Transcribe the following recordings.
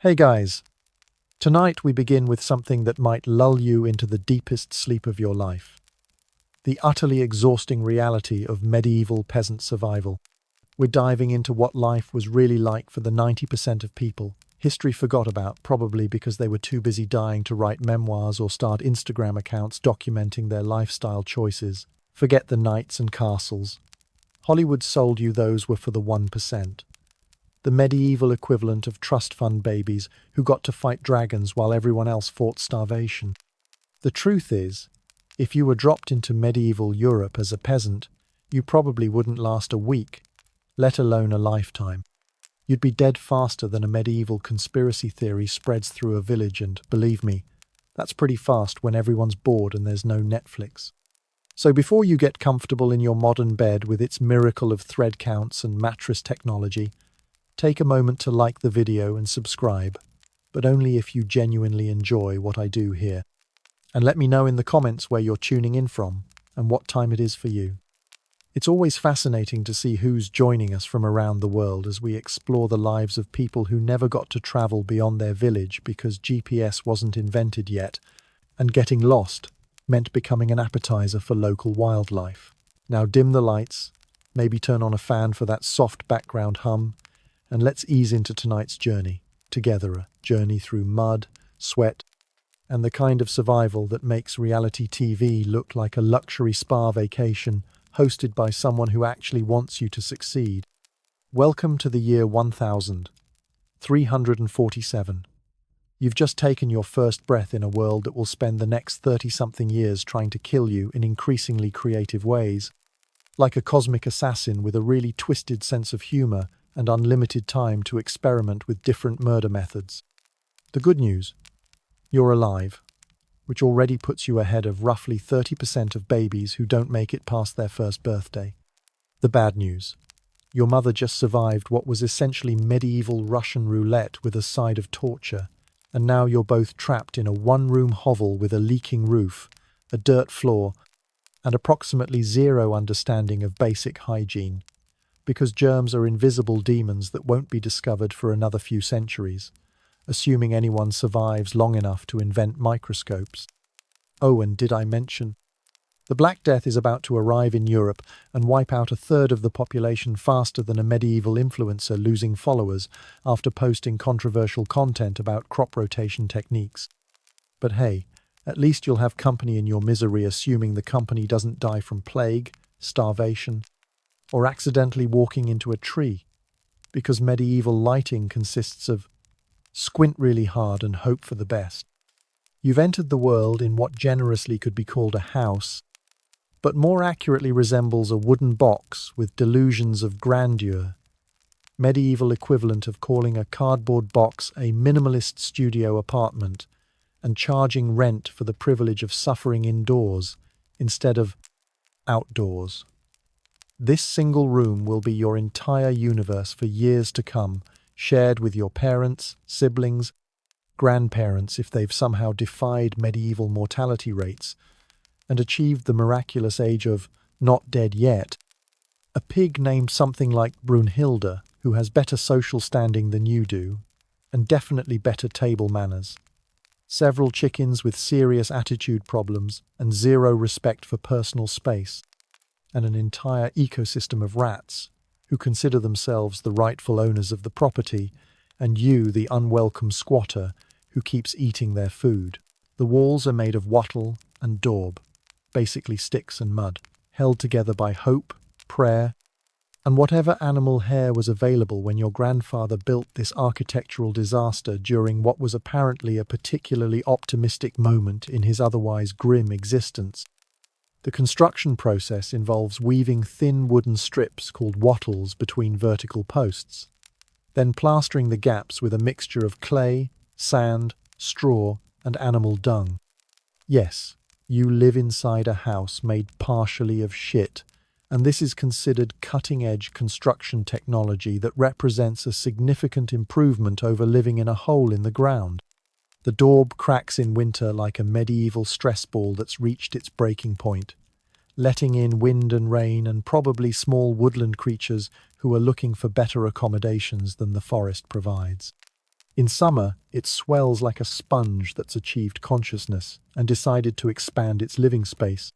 Hey guys, tonight we begin with something that might lull you into the deepest sleep of your life. The utterly exhausting reality of medieval peasant survival. We're diving into what life was really like for the 90% of people history forgot about, probably because they were too busy dying to write memoirs or start Instagram accounts documenting their lifestyle choices. Forget the knights and castles. Hollywood sold you those were for the 1%. The medieval equivalent of trust fund babies who got to fight dragons while everyone else fought starvation. The truth is, if you were dropped into medieval Europe as a peasant, you probably wouldn't last a week, let alone a lifetime. You'd be dead faster than a medieval conspiracy theory spreads through a village, and believe me, that's pretty fast when everyone's bored and there's no Netflix. So before you get comfortable in your modern bed with its miracle of thread counts and mattress technology, take a moment to like the video and subscribe, but only if you genuinely enjoy what I do here. And let me know in the comments where you're tuning in from and what time it is for you. It's always fascinating to see who's joining us from around the world as we explore the lives of people who never got to travel beyond their village because GPS wasn't invented yet, and getting lost meant becoming an appetizer for local wildlife. Now dim the lights, maybe turn on a fan for that soft background hum, and let's ease into tonight's journey, together, a journey through mud, sweat, and the kind of survival that makes reality TV look like a luxury spa vacation hosted by someone who actually wants you to succeed. Welcome to the year 1347. You've just taken your first breath in a world that will spend the next 30-something years trying to kill you in increasingly creative ways. Like a cosmic assassin with a really twisted sense of humor and unlimited time to experiment with different murder methods. The good news: you're alive, which already puts you ahead of roughly 30% of babies who don't make it past their first birthday. The bad news: your mother just survived what was essentially medieval Russian roulette with a side of torture, and now you're both trapped in a one-room hovel with a leaking roof, a dirt floor, and approximately zero understanding of basic hygiene, because germs are invisible demons that won't be discovered for another few centuries, assuming anyone survives long enough to invent microscopes. Oh, and did I mention? The Black Death is about to arrive in Europe and wipe out a third of the population faster than a medieval influencer losing followers after posting controversial content about crop rotation techniques. But hey, at least you'll have company in your misery, assuming the company doesn't die from plague, starvation, or accidentally walking into a tree, because medieval lighting consists of squint really hard and hope for the best. You've entered the world in what generously could be called a house, but more accurately resembles a wooden box with delusions of grandeur, medieval equivalent of calling a cardboard box a minimalist studio apartment and charging rent for the privilege of suffering indoors instead of outdoors. This single room will be your entire universe for years to come, shared with your parents, siblings, grandparents if they've somehow defied medieval mortality rates and achieved the miraculous age of not dead yet. A pig named something like Brunhilde, who has better social standing than you do, and definitely better table manners. Several chickens with serious attitude problems and zero respect for personal space, and an entire ecosystem of rats who consider themselves the rightful owners of the property, and you the unwelcome squatter who keeps eating their food. The walls are made of wattle and daub, basically sticks and mud, held together by hope, prayer, and whatever animal hair was available when your grandfather built this architectural disaster during what was apparently a particularly optimistic moment in his otherwise grim existence. The construction process involves weaving thin wooden strips called wattles between vertical posts, then plastering the gaps with a mixture of clay, sand, straw, and animal dung. Yes, you live inside a house made partially of shit, and this is considered cutting-edge construction technology that represents a significant improvement over living in a hole in the ground. The daub cracks in winter like a medieval stress ball that's reached its breaking point, letting in wind and rain and probably small woodland creatures who are looking for better accommodations than the forest provides. In summer, it swells like a sponge that's achieved consciousness and decided to expand its living space,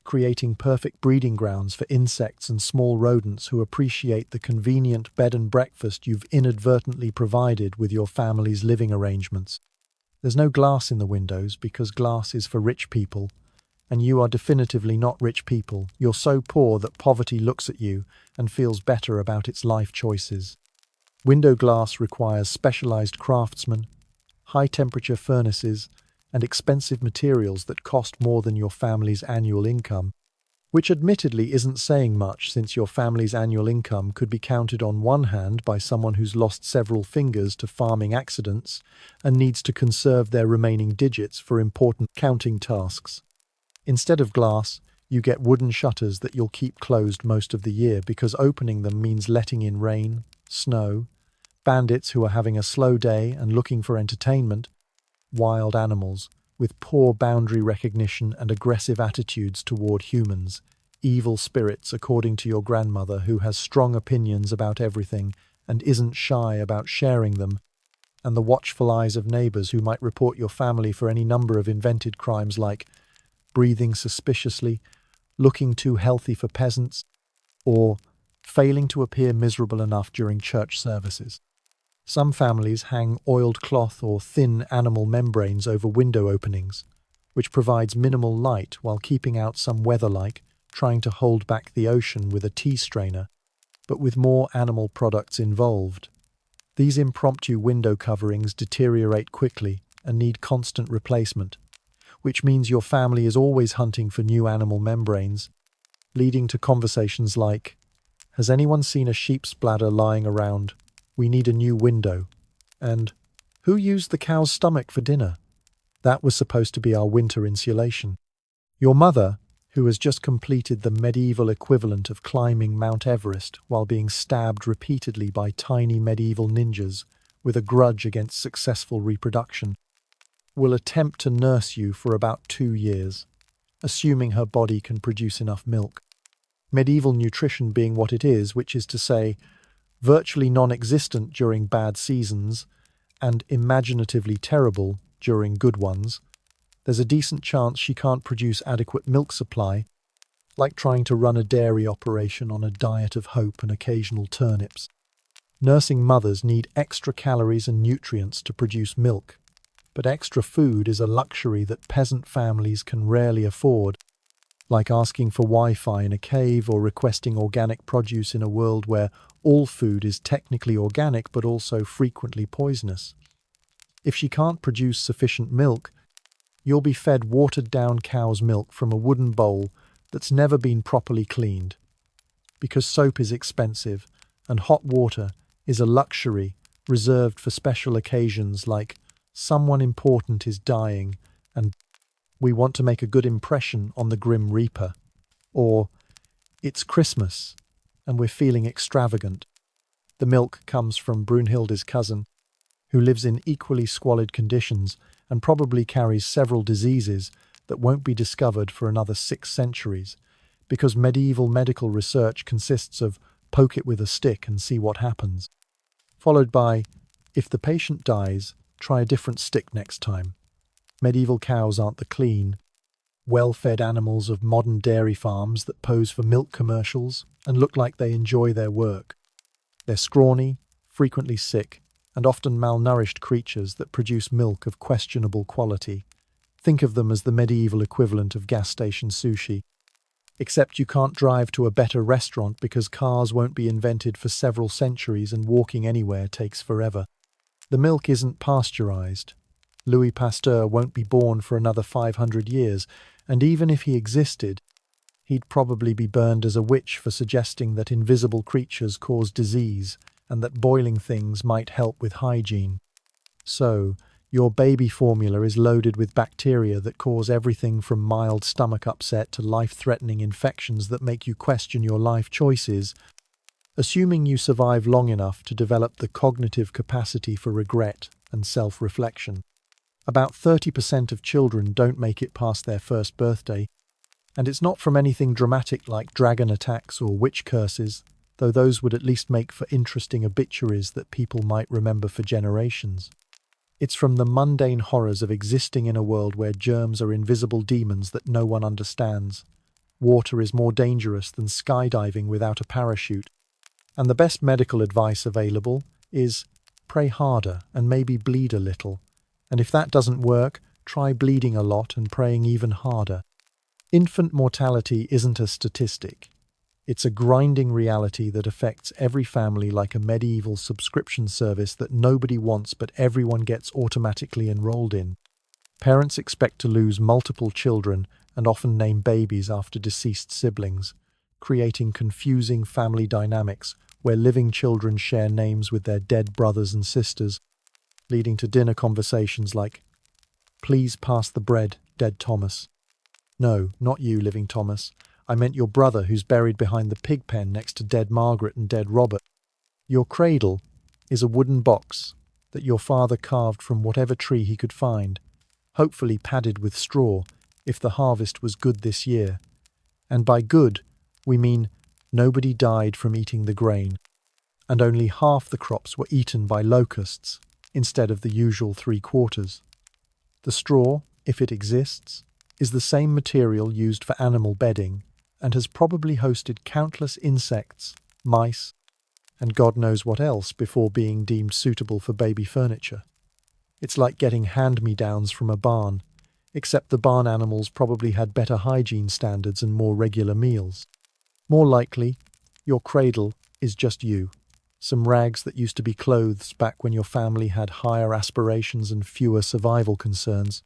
creating perfect breeding grounds for insects and small rodents who appreciate the convenient bed and breakfast you've inadvertently provided with your family's living arrangements. There's no glass in the windows because glass is for rich people, and you are definitively not rich people. You're so poor that poverty looks at you and feels better about its life choices. Window glass requires specialized craftsmen, high-temperature furnaces, and expensive materials that cost more than your family's annual income, which admittedly isn't saying much since your family's annual income could be counted on one hand by someone who's lost several fingers to farming accidents and needs to conserve their remaining digits for important counting tasks. Instead of glass, you get wooden shutters that you'll keep closed most of the year because opening them means letting in rain, snow, bandits who are having a slow day and looking for entertainment, wild animals with poor boundary recognition and aggressive attitudes toward humans, evil spirits according to your grandmother who has strong opinions about everything and isn't shy about sharing them, and the watchful eyes of neighbors who might report your family for any number of invented crimes like breathing suspiciously, looking too healthy for peasants, or failing to appear miserable enough during church services. Some families hang oiled cloth or thin animal membranes over window openings, which provides minimal light while keeping out some weather like trying to hold back the ocean with a tea strainer, but with more animal products involved. These impromptu window coverings deteriorate quickly and need constant replacement, which means your family is always hunting for new animal membranes, leading to conversations like, "Has anyone seen a sheep's bladder lying around? We need a new window." And, "Who used the cow's stomach for dinner? That was supposed to be our winter insulation." Your mother, who has just completed the medieval equivalent of climbing Mount Everest while being stabbed repeatedly by tiny medieval ninjas with a grudge against successful reproduction, will attempt to nurse you for about 2 years, assuming her body can produce enough milk. Medieval nutrition being what it is, which is to say, virtually non-existent during bad seasons and imaginatively terrible during good ones, there's a decent chance she can't produce adequate milk supply, like trying to run a dairy operation on a diet of hope and occasional turnips. Nursing mothers need extra calories and nutrients to produce milk, but extra food is a luxury that peasant families can rarely afford, like asking for Wi-Fi in a cave or requesting organic produce in a world where all food is technically organic but also frequently poisonous. If she can't produce sufficient milk, you'll be fed watered-down cow's milk from a wooden bowl that's never been properly cleaned. Because soap is expensive and hot water is a luxury reserved for special occasions like someone important is dying and we want to make a good impression on the Grim Reaper, or it's Christmas and we're feeling extravagant. The milk comes from Brunhilde's cousin, who lives in equally squalid conditions and probably carries several diseases that won't be discovered for another 6 centuries, because medieval medical research consists of poke it with a stick and see what happens, followed by, if the patient dies, try a different stick next time. Medieval cows aren't the clean, well-fed animals of modern dairy farms that pose for milk commercials and look like they enjoy their work. They're scrawny, frequently sick, and often malnourished creatures that produce milk of questionable quality. Think of them as the medieval equivalent of gas station sushi. Except you can't drive to a better restaurant because cars won't be invented for several centuries and walking anywhere takes forever. The milk isn't pasteurized. Louis Pasteur won't be born for another 500 years, and even if he existed, he'd probably be burned as a witch for suggesting that invisible creatures cause disease and that boiling things might help with hygiene. So, your baby formula is loaded with bacteria that cause everything from mild stomach upset to life-threatening infections that make you question your life choices, assuming you survive long enough to develop the cognitive capacity for regret and self-reflection. About 30% of children don't make it past their first birthday, and it's not from anything dramatic like dragon attacks or witch curses. though those would at least make for interesting obituaries that people might remember for generations. It's from the mundane horrors of existing in a world where germs are invisible demons that no one understands. Water is more dangerous than skydiving without a parachute. And the best medical advice available is pray harder and maybe bleed a little. And if that doesn't work, try bleeding a lot and praying even harder. Infant mortality isn't a statistic. It's a grinding reality that affects every family like a medieval subscription service that nobody wants but everyone gets automatically enrolled in. Parents expect to lose multiple children and often name babies after deceased siblings, creating confusing family dynamics where living children share names with their dead brothers and sisters, leading to dinner conversations like, "Please pass the bread, dead Thomas." "No, not you, living Thomas. I meant your brother who's buried behind the pig pen next to dead Margaret and dead Robert." Your cradle is a wooden box that your father carved from whatever tree he could find, hopefully padded with straw if the harvest was good this year. And by good, we mean nobody died from eating the grain, and only half the crops were eaten by locusts instead of the usual 3/4. The straw, if it exists, is the same material used for animal bedding and has probably hosted countless insects, mice, and God knows what else before being deemed suitable for baby furniture. It's like getting hand-me-downs from a barn, except the barn animals probably had better hygiene standards and more regular meals. More likely, your cradle is just you. Some rags that used to be clothes back when your family had higher aspirations and fewer survival concerns,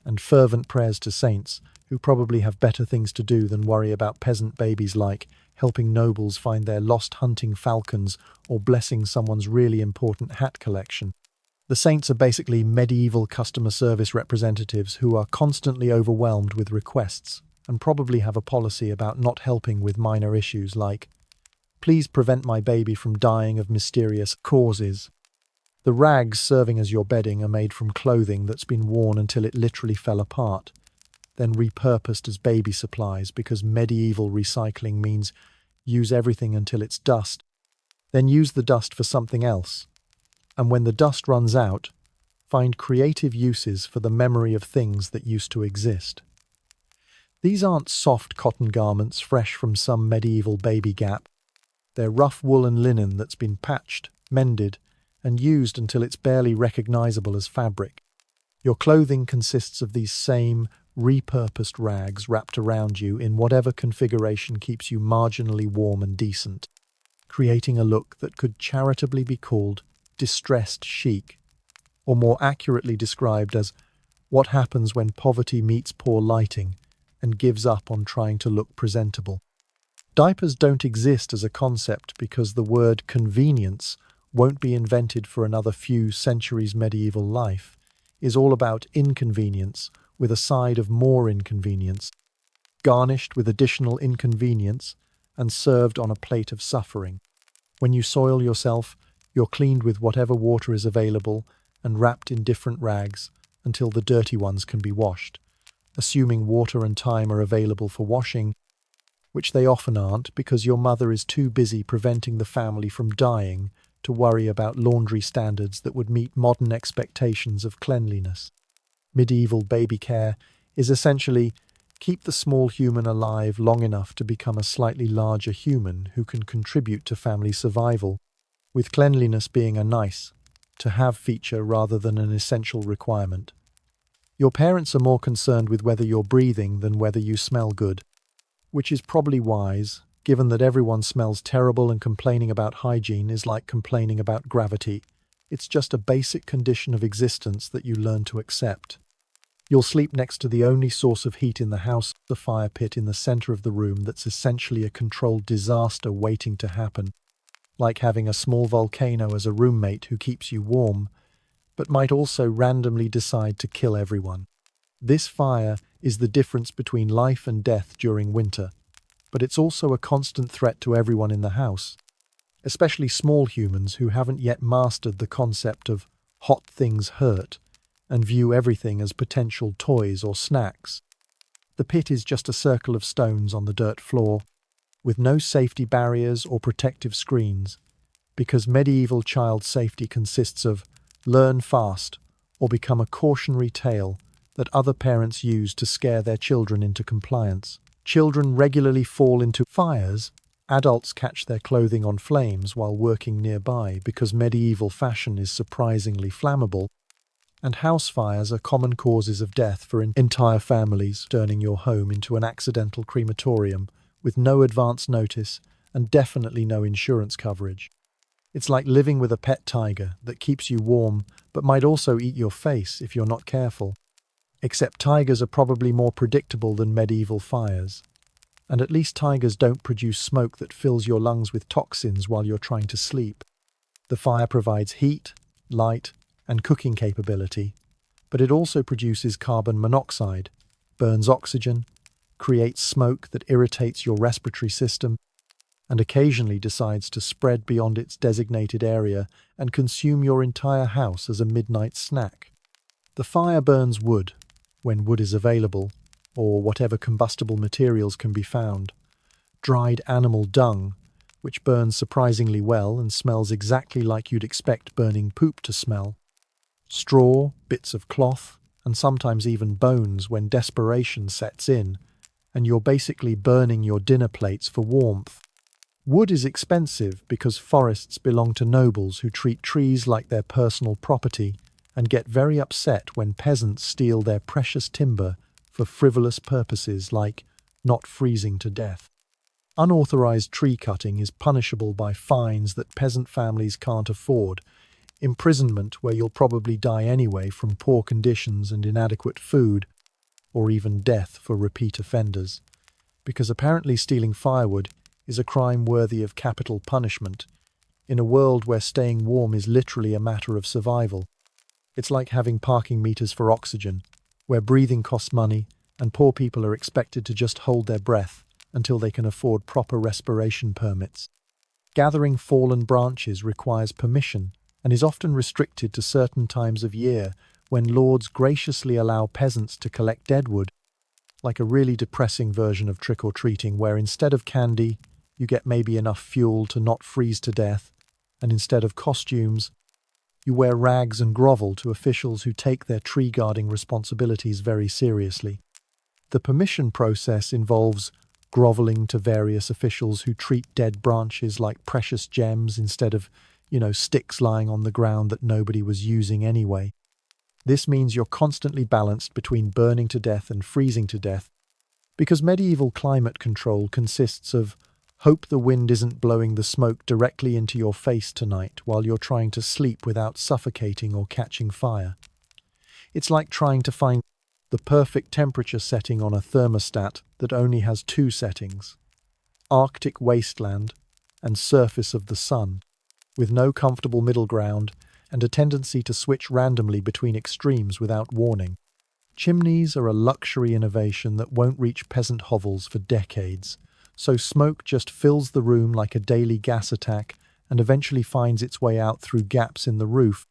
and fervent prayers to saints who probably have better things to do than worry about peasant babies like helping nobles find their lost hunting falcons or blessing someone's really important hat collection. The saints are basically medieval customer service representatives who are constantly overwhelmed with requests and probably have a policy about not helping with minor issues like, "Please prevent my baby from dying of mysterious causes." The rags serving as your bedding are made from clothing that's been worn until it literally fell apart, then repurposed as baby supplies because medieval recycling means use everything until it's dust, then use the dust for something else. And when the dust runs out, find creative uses for the memory of things that used to exist. These aren't soft cotton garments fresh from some medieval baby gap. They're rough wool and linen that's been patched, mended, and used until it's barely recognizable as fabric. Your clothing consists of these same repurposed rags wrapped around you in whatever configuration keeps you marginally warm and decent, creating a look that could charitably be called distressed chic, or more accurately described as what happens when poverty meets poor lighting and gives up on trying to look presentable. Diapers don't exist as a concept because the word convenience won't be invented for another few centuries. Medieval life is all about inconvenience with a side of more inconvenience, garnished with additional inconvenience and served on a plate of suffering. When you soil yourself, you're cleaned with whatever water is available and wrapped in different rags until the dirty ones can be washed, assuming water and time are available for washing, which they often aren't because your mother is too busy preventing the family from dying to worry about laundry standards that would meet modern expectations of cleanliness. Medieval baby care is essentially keep the small human alive long enough to become a slightly larger human who can contribute to family survival, with cleanliness being a nice to have feature rather than an essential requirement. Your parents are more concerned with whether you're breathing than whether you smell good, which is probably wise, given that everyone smells terrible and complaining about hygiene is like complaining about gravity. It's just a basic condition of existence that you learn to accept. You'll sleep next to the only source of heat in the house, the fire pit in the center of the room that's essentially a controlled disaster waiting to happen, like having a small volcano as a roommate who keeps you warm, but might also randomly decide to kill everyone. This fire is the difference between life and death during winter, but it's also a constant threat to everyone in the house, especially small humans who haven't yet mastered the concept of hot things hurt and view everything as potential toys or snacks. The pit is just a circle of stones on the dirt floor, with no safety barriers or protective screens, because medieval child safety consists of learn fast or become a cautionary tale that other parents use to scare their children into compliance. Children regularly fall into fires. Adults catch their clothing on flames while working nearby because medieval fashion is surprisingly flammable. And house fires are common causes of death for entire families, turning your home into an accidental crematorium with no advance notice and definitely no insurance coverage. It's like living with a pet tiger that keeps you warm but might also eat your face if you're not careful. Except tigers are probably more predictable than medieval fires. And at least tigers don't produce smoke that fills your lungs with toxins while you're trying to sleep. The fire provides heat, light, and cooking capability, but it also produces carbon monoxide, burns oxygen, creates smoke that irritates your respiratory system, and occasionally decides to spread beyond its designated area and consume your entire house as a midnight snack. The fire burns wood, when wood is available, or whatever combustible materials can be found, dried animal dung, which burns surprisingly well and smells exactly like you'd expect burning poop to smell, straw, bits of cloth, and sometimes even bones when desperation sets in, and you're basically burning your dinner plates for warmth. Wood is expensive because forests belong to nobles who treat trees like their personal property and get very upset when peasants steal their precious timber for frivolous purposes like not freezing to death. Unauthorized tree cutting is punishable by fines that peasant families can't afford, imprisonment where you'll probably die anyway from poor conditions and inadequate food, or even death for repeat offenders. Because apparently stealing firewood is a crime worthy of capital punishment, in a world where staying warm is literally a matter of survival. It's like having parking meters for oxygen, where breathing costs money and poor people are expected to just hold their breath until they can afford proper respiration permits. Gathering fallen branches requires permission and is often restricted to certain times of year when lords graciously allow peasants to collect deadwood, like a really depressing version of trick-or-treating where instead of candy, you get maybe enough fuel to not freeze to death, and instead of costumes, you wear rags and grovel to officials who take their tree-guarding responsibilities very seriously. The permission process involves groveling to various officials who treat dead branches like precious gems instead of, sticks lying on the ground that nobody was using anyway. This means you're constantly balanced between burning to death and freezing to death, because medieval climate control consists of hope the wind isn't blowing the smoke directly into your face tonight while you're trying to sleep without suffocating or catching fire. It's like trying to find the perfect temperature setting on a thermostat that only has two settings: Arctic wasteland and surface of the sun, with no comfortable middle ground and a tendency to switch randomly between extremes without warning. Chimneys are a luxury innovation that won't reach peasant hovels for decades, so smoke just fills the room like a daily gas attack and eventually finds its way out through gaps in the roof.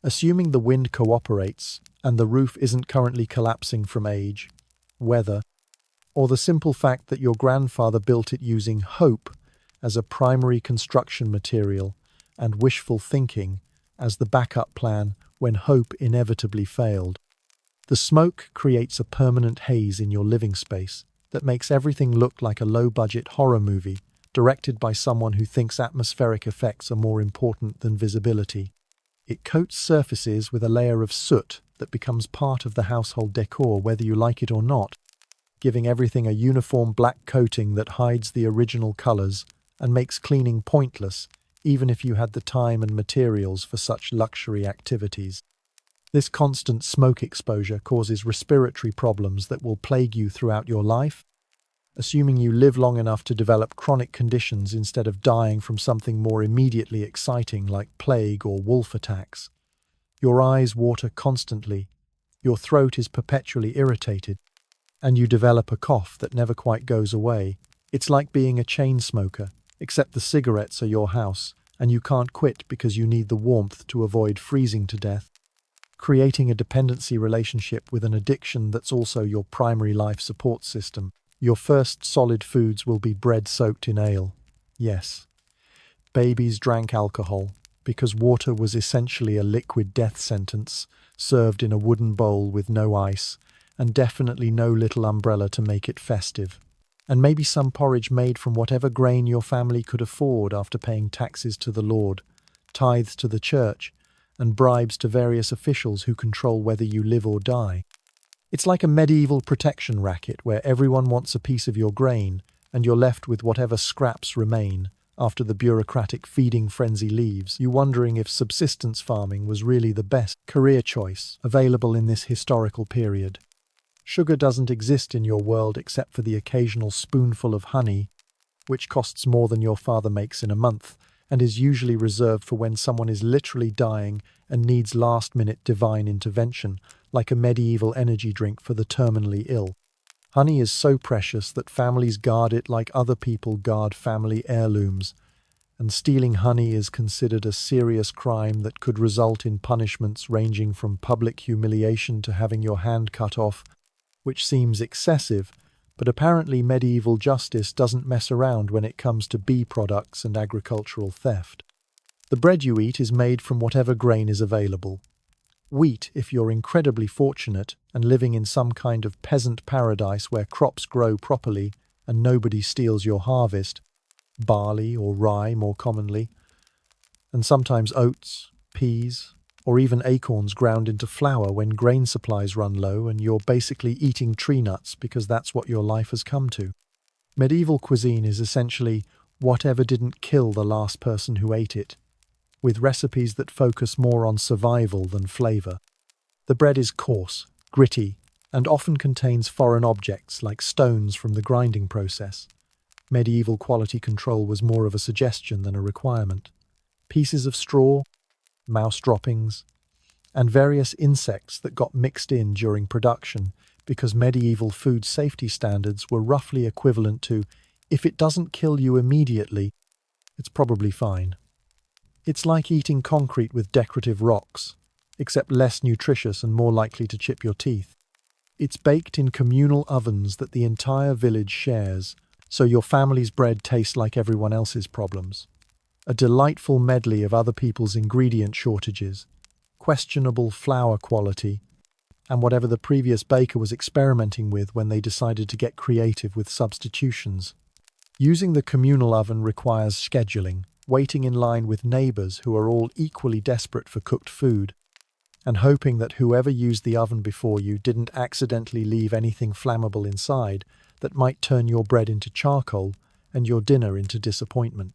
Assuming the wind cooperates and the roof isn't currently collapsing from age, weather, or the simple fact that your grandfather built it using hope as a primary construction material and wishful thinking as the backup plan when hope inevitably failed. The smoke creates a permanent haze in your living space that makes everything look like a low-budget horror movie directed by someone who thinks atmospheric effects are more important than visibility. It coats surfaces with a layer of soot that becomes part of the household decor whether you like it or not, giving everything a uniform black coating that hides the original colors and makes cleaning pointless, even if you had the time and materials for such luxury activities. This constant smoke exposure causes respiratory problems that will plague you throughout your life, assuming you live long enough to develop chronic conditions instead of dying from something more immediately exciting like plague or wolf attacks. Your eyes water constantly, your throat is perpetually irritated, and you develop a cough that never quite goes away. It's like being a chain smoker, except the cigarettes are your house, and you can't quit because you need the warmth to avoid freezing to death, creating a dependency relationship with an addiction that's also your primary life support system. Your first solid foods will be bread soaked in ale. Yes, babies drank alcohol because water was essentially a liquid death sentence served in a wooden bowl with no ice and definitely no little umbrella to make it festive. And maybe some porridge made from whatever grain your family could afford after paying taxes to the Lord, tithes to the church, and bribes to various officials who control whether you live or die. It's like a medieval protection racket where everyone wants a piece of your grain and you're left with whatever scraps remain after the bureaucratic feeding frenzy leaves, you wondering if subsistence farming was really the best career choice available in this historical period. Sugar doesn't exist in your world except for the occasional spoonful of honey, which costs more than your father makes in a month, and is usually reserved for when someone is literally dying and needs last-minute divine intervention, like a medieval energy drink for the terminally ill. Honey is so precious that families guard it like other people guard family heirlooms, and stealing honey is considered a serious crime that could result in punishments ranging from public humiliation to having your hand cut off, which seems excessive, but apparently medieval justice doesn't mess around when it comes to bee products and agricultural theft. The bread you eat is made from whatever grain is available. Wheat, if you're incredibly fortunate and living in some kind of peasant paradise where crops grow properly and nobody steals your harvest. Barley or rye more commonly, and sometimes oats, peas, or even acorns ground into flour when grain supplies run low and you're basically eating tree nuts because that's what your life has come to. Medieval cuisine is essentially whatever didn't kill the last person who ate it, with recipes that focus more on survival than flavor. The bread is coarse, gritty, and often contains foreign objects like stones from the grinding process. Medieval quality control was more of a suggestion than a requirement. Pieces of straw, mouse droppings, and various insects that got mixed in during production because medieval food safety standards were roughly equivalent to, if it doesn't kill you immediately, it's probably fine. It's like eating concrete with decorative rocks, except less nutritious and more likely to chip your teeth. It's baked in communal ovens that the entire village shares, so your family's bread tastes like everyone else's problems. A delightful medley of other people's ingredient shortages, questionable flour quality, and whatever the previous baker was experimenting with when they decided to get creative with substitutions. Using the communal oven requires scheduling, waiting in line with neighbors who are all equally desperate for cooked food, and hoping that whoever used the oven before you didn't accidentally leave anything flammable inside that might turn your bread into charcoal and your dinner into disappointment.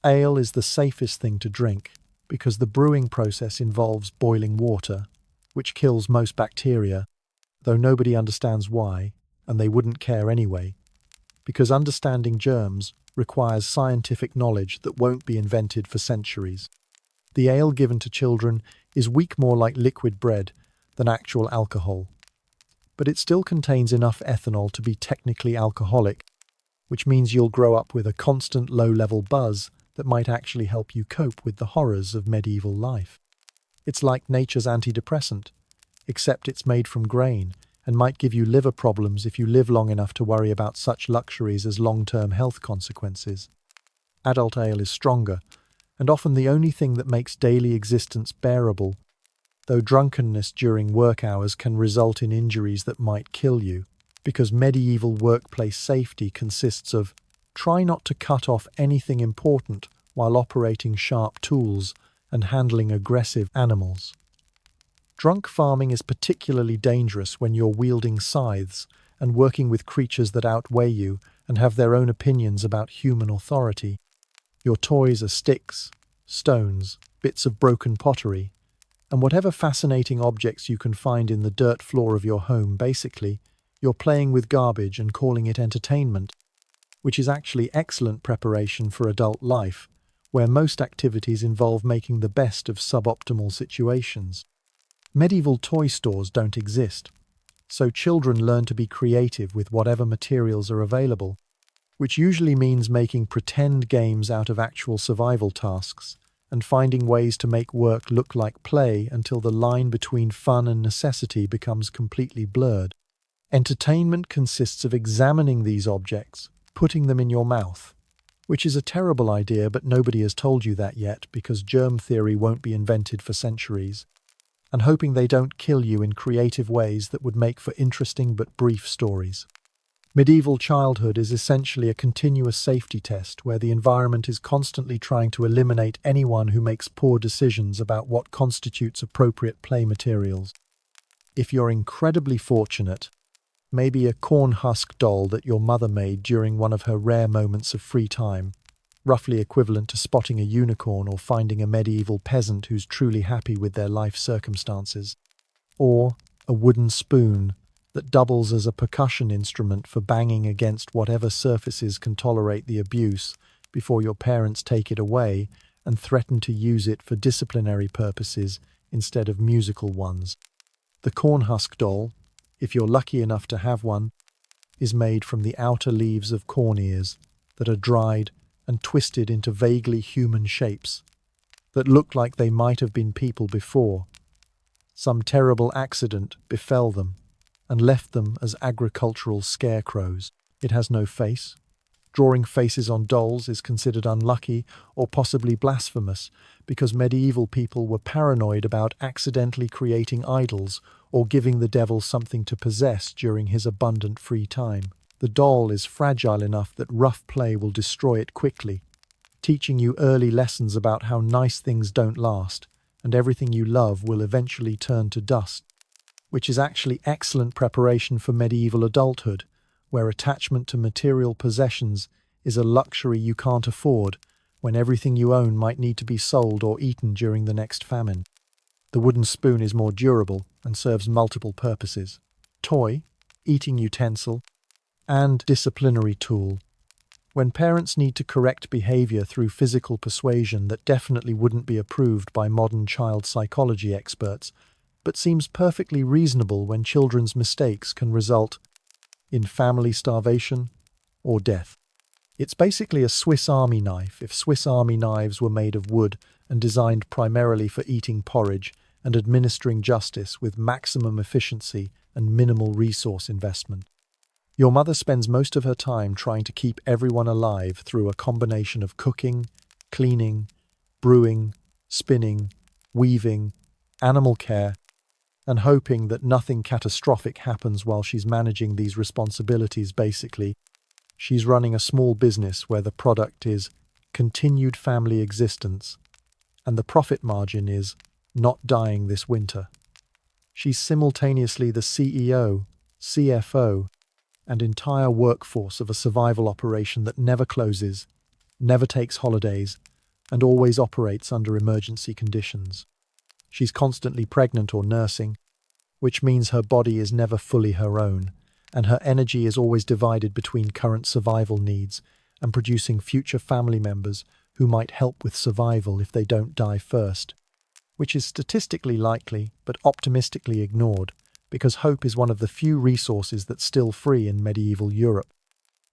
Ale is the safest thing to drink because the brewing process involves boiling water, which kills most bacteria, though nobody understands why, and they wouldn't care anyway, because understanding germs requires scientific knowledge that won't be invented for centuries. The ale given to children is weak more like liquid bread than actual alcohol, but it still contains enough ethanol to be technically alcoholic, which means you'll grow up with a constant low-level buzz that might actually help you cope with the horrors of medieval life. It's like nature's antidepressant, except it's made from grain and might give you liver problems if you live long enough to worry about such luxuries as long-term health consequences. Adult ale is stronger, and often the only thing that makes daily existence bearable, though drunkenness during work hours can result in injuries that might kill you, because medieval workplace safety consists of try not to cut off anything important while operating sharp tools and handling aggressive animals. Drunk farming is particularly dangerous when you're wielding scythes and working with creatures that outweigh you and have their own opinions about human authority. Your toys are sticks, stones, bits of broken pottery, and whatever fascinating objects you can find in the dirt floor of your home. Basically, you're playing with garbage and calling it entertainment, which is actually excellent preparation for adult life, where most activities involve making the best of suboptimal situations. Medieval toy stores don't exist, so children learn to be creative with whatever materials are available, which usually means making pretend games out of actual survival tasks and finding ways to make work look like play until the line between fun and necessity becomes completely blurred. Entertainment consists of examining these objects, putting them in your mouth, which is a terrible idea, but nobody has told you that yet because germ theory won't be invented for centuries, and hoping they don't kill you in creative ways that would make for interesting but brief stories. Medieval childhood is essentially a continuous safety test where the environment is constantly trying to eliminate anyone who makes poor decisions about what constitutes appropriate play materials. If you're incredibly fortunate, maybe a corn husk doll that your mother made during one of her rare moments of free time, roughly equivalent to spotting a unicorn or finding a medieval peasant who's truly happy with their life circumstances. Or a wooden spoon that doubles as a percussion instrument for banging against whatever surfaces can tolerate the abuse before your parents take it away and threaten to use it for disciplinary purposes instead of musical ones. The corn husk doll, if you're lucky enough to have one, is made from the outer leaves of corn ears that are dried and twisted into vaguely human shapes that look like they might have been people before. Some terrible accident befell them and left them as agricultural scarecrows. It has no face. Drawing faces on dolls is considered unlucky or possibly blasphemous because medieval people were paranoid about accidentally creating idols or giving the devil something to possess during his abundant free time. The doll is fragile enough that rough play will destroy it quickly, teaching you early lessons about how nice things don't last and everything you love will eventually turn to dust, which is actually excellent preparation for medieval adulthood, where attachment to material possessions is a luxury you can't afford when everything you own might need to be sold or eaten during the next famine. The wooden spoon is more durable and serves multiple purposes: toy, eating utensil, and disciplinary tool. When parents need to correct behavior through physical persuasion that definitely wouldn't be approved by modern child psychology experts, but seems perfectly reasonable when children's mistakes can result in family starvation or death. It's basically a Swiss Army knife if Swiss Army knives were made of wood and designed primarily for eating porridge and administering justice with maximum efficiency and minimal resource investment. Your mother spends most of her time trying to keep everyone alive through a combination of cooking, cleaning, brewing, spinning, weaving, animal care, and hoping that nothing catastrophic happens while she's managing these responsibilities. Basically, she's running a small business where the product is continued family existence, and the profit margin is not dying this winter. She's simultaneously the CEO, CFO, and entire workforce of a survival operation that never closes, never takes holidays, and always operates under emergency conditions. She's constantly pregnant or nursing, which means her body is never fully her own, and her energy is always divided between current survival needs and producing future family members who might help with survival if they don't die first, which is statistically likely but optimistically ignored because hope is one of the few resources that's still free in medieval Europe.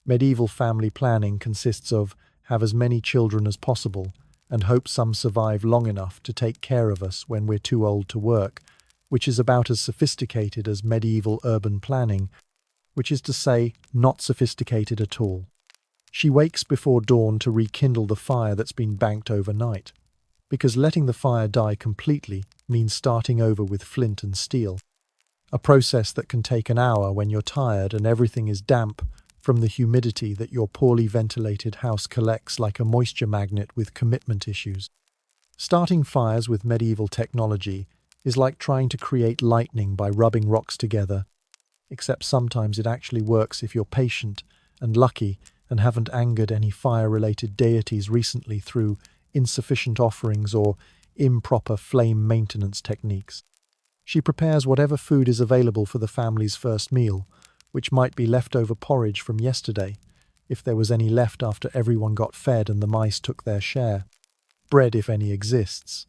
Medieval family planning consists of have as many children as possible and hope some survive long enough to take care of us when we're too old to work, which is about as sophisticated as medieval urban planning, which is to say, not sophisticated at all. She wakes before dawn to rekindle the fire that's been banked overnight, because letting the fire die completely means starting over with flint and steel, a process that can take an hour when you're tired and everything is damp from the humidity that your poorly ventilated house collects like a moisture magnet with commitment issues. Starting fires with medieval technology is like trying to create lightning by rubbing rocks together, except sometimes it actually works if you're patient and lucky and haven't angered any fire-related deities recently through insufficient offerings or improper flame maintenance techniques. She prepares whatever food is available for the family's first meal, which might be leftover porridge from yesterday, if there was any left after everyone got fed and the mice took their share, bread if any exists,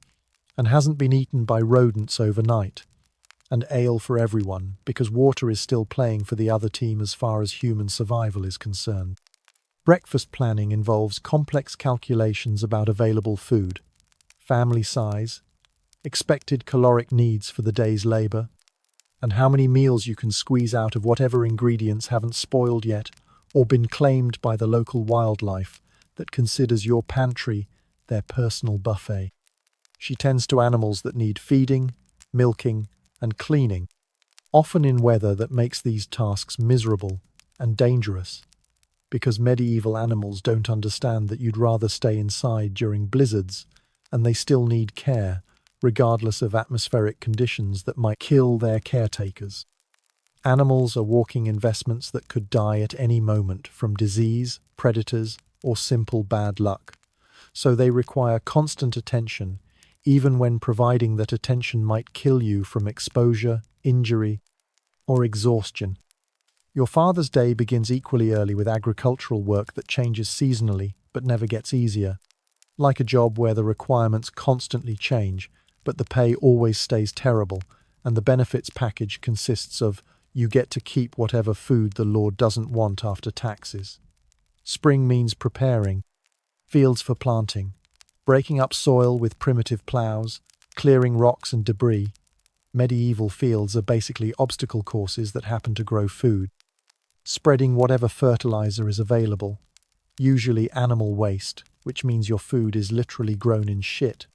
and hasn't been eaten by rodents overnight, and ale for everyone, because water is still playing for the other team as far as human survival is concerned. Breakfast planning involves complex calculations about available food, family size, expected caloric needs for the day's labor, and how many meals you can squeeze out of whatever ingredients haven't spoiled yet or been claimed by the local wildlife that considers your pantry their personal buffet. She tends to animals that need feeding, milking, and cleaning, often in weather that makes these tasks miserable and dangerous, because medieval animals don't understand that you'd rather stay inside during blizzards, and they still need care, regardless of atmospheric conditions that might kill their caretakers. Animals are walking investments that could die at any moment from disease, predators, or simple bad luck, so they require constant attention, even when providing that attention might kill you from exposure, injury, or exhaustion. Your father's day begins equally early with agricultural work that changes seasonally but never gets easier, like a job where the requirements constantly change, but the pay always stays terrible, and the benefits package consists of you get to keep whatever food the Lord doesn't want after taxes. Spring means preparing, fields for planting, breaking up soil with primitive plows, clearing rocks and debris. Medieval fields are basically obstacle courses that happen to grow food. Spreading whatever fertilizer is available, usually animal waste, which means your food is literally grown in shit,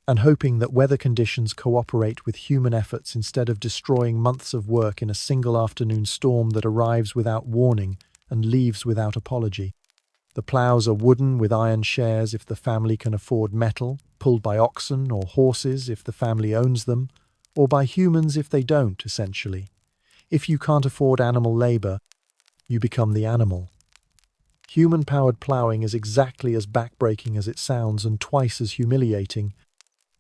and hoping that weather conditions cooperate with human efforts instead of destroying months of work in a single afternoon storm that arrives without warning and leaves without apology. The plows are wooden with iron shares if the family can afford metal, pulled by oxen or horses if the family owns them, or by humans if they don't, essentially. If you can't afford animal labor, you become the animal. Human-powered plowing is exactly as backbreaking as it sounds and twice as humiliating,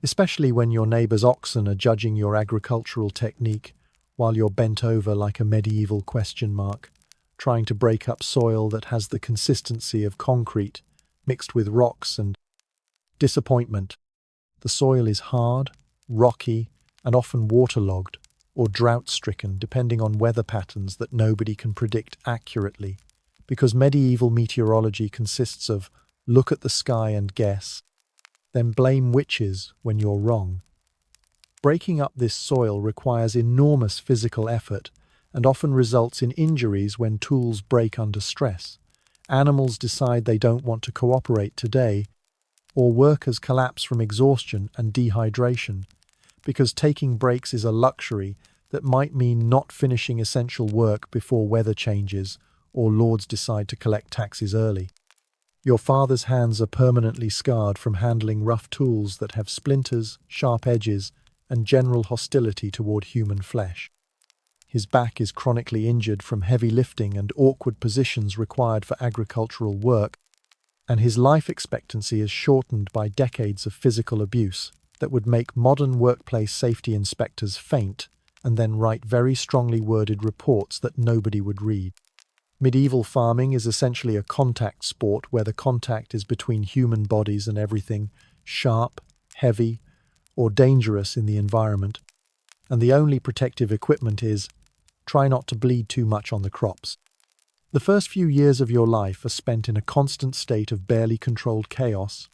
especially when your neighbor's oxen are judging your agricultural technique while you're bent over like a medieval question mark, trying to break up soil that has the consistency of concrete mixed with rocks and disappointment. The soil is hard, rocky, and often waterlogged or drought-stricken depending on weather patterns that nobody can predict accurately, because medieval meteorology consists of look at the sky and guess, then blame witches when you're wrong. Breaking up this soil requires enormous physical effort and often results in injuries when tools break under stress. Animals decide they don't want to cooperate today, or workers collapse from exhaustion and dehydration, because taking breaks is a luxury that might mean not finishing essential work before weather changes or lords decide to collect taxes early. Your father's hands are permanently scarred from handling rough tools that have splinters, sharp edges, and general hostility toward human flesh. His back is chronically injured from heavy lifting and awkward positions required for agricultural work, and his life expectancy is shortened by decades of physical abuse that would make modern workplace safety inspectors faint and then write very strongly worded reports that nobody would read. Medieval farming is essentially a contact sport where the contact is between human bodies and everything sharp, heavy, or dangerous in the environment, and the only protective equipment is try not to bleed too much on the crops. The first few years of your life are spent in a constant state of barely controlled chaos,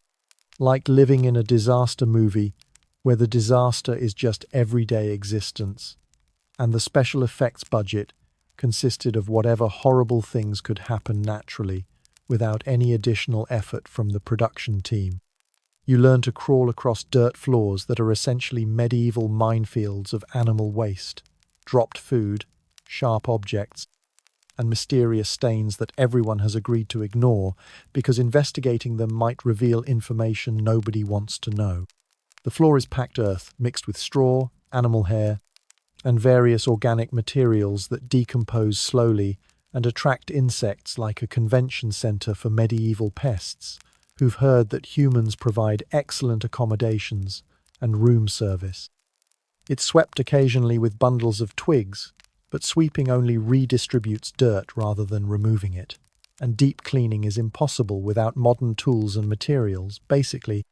like living in a disaster movie where the disaster is just everyday existence, and the special effects budget consisted of whatever horrible things could happen naturally without any additional effort from the production team. You learn to crawl across dirt floors that are essentially medieval minefields of animal waste, dropped food, sharp objects, and mysterious stains that everyone has agreed to ignore because investigating them might reveal information nobody wants to know. The floor is packed earth mixed with straw, animal hair, and various organic materials that decompose slowly and attract insects like a convention center for medieval pests who've heard that humans provide excellent accommodations and room service. It's swept occasionally with bundles of twigs, but sweeping only redistributes dirt rather than removing it, and deep cleaning is impossible without modern tools and materials. Basically,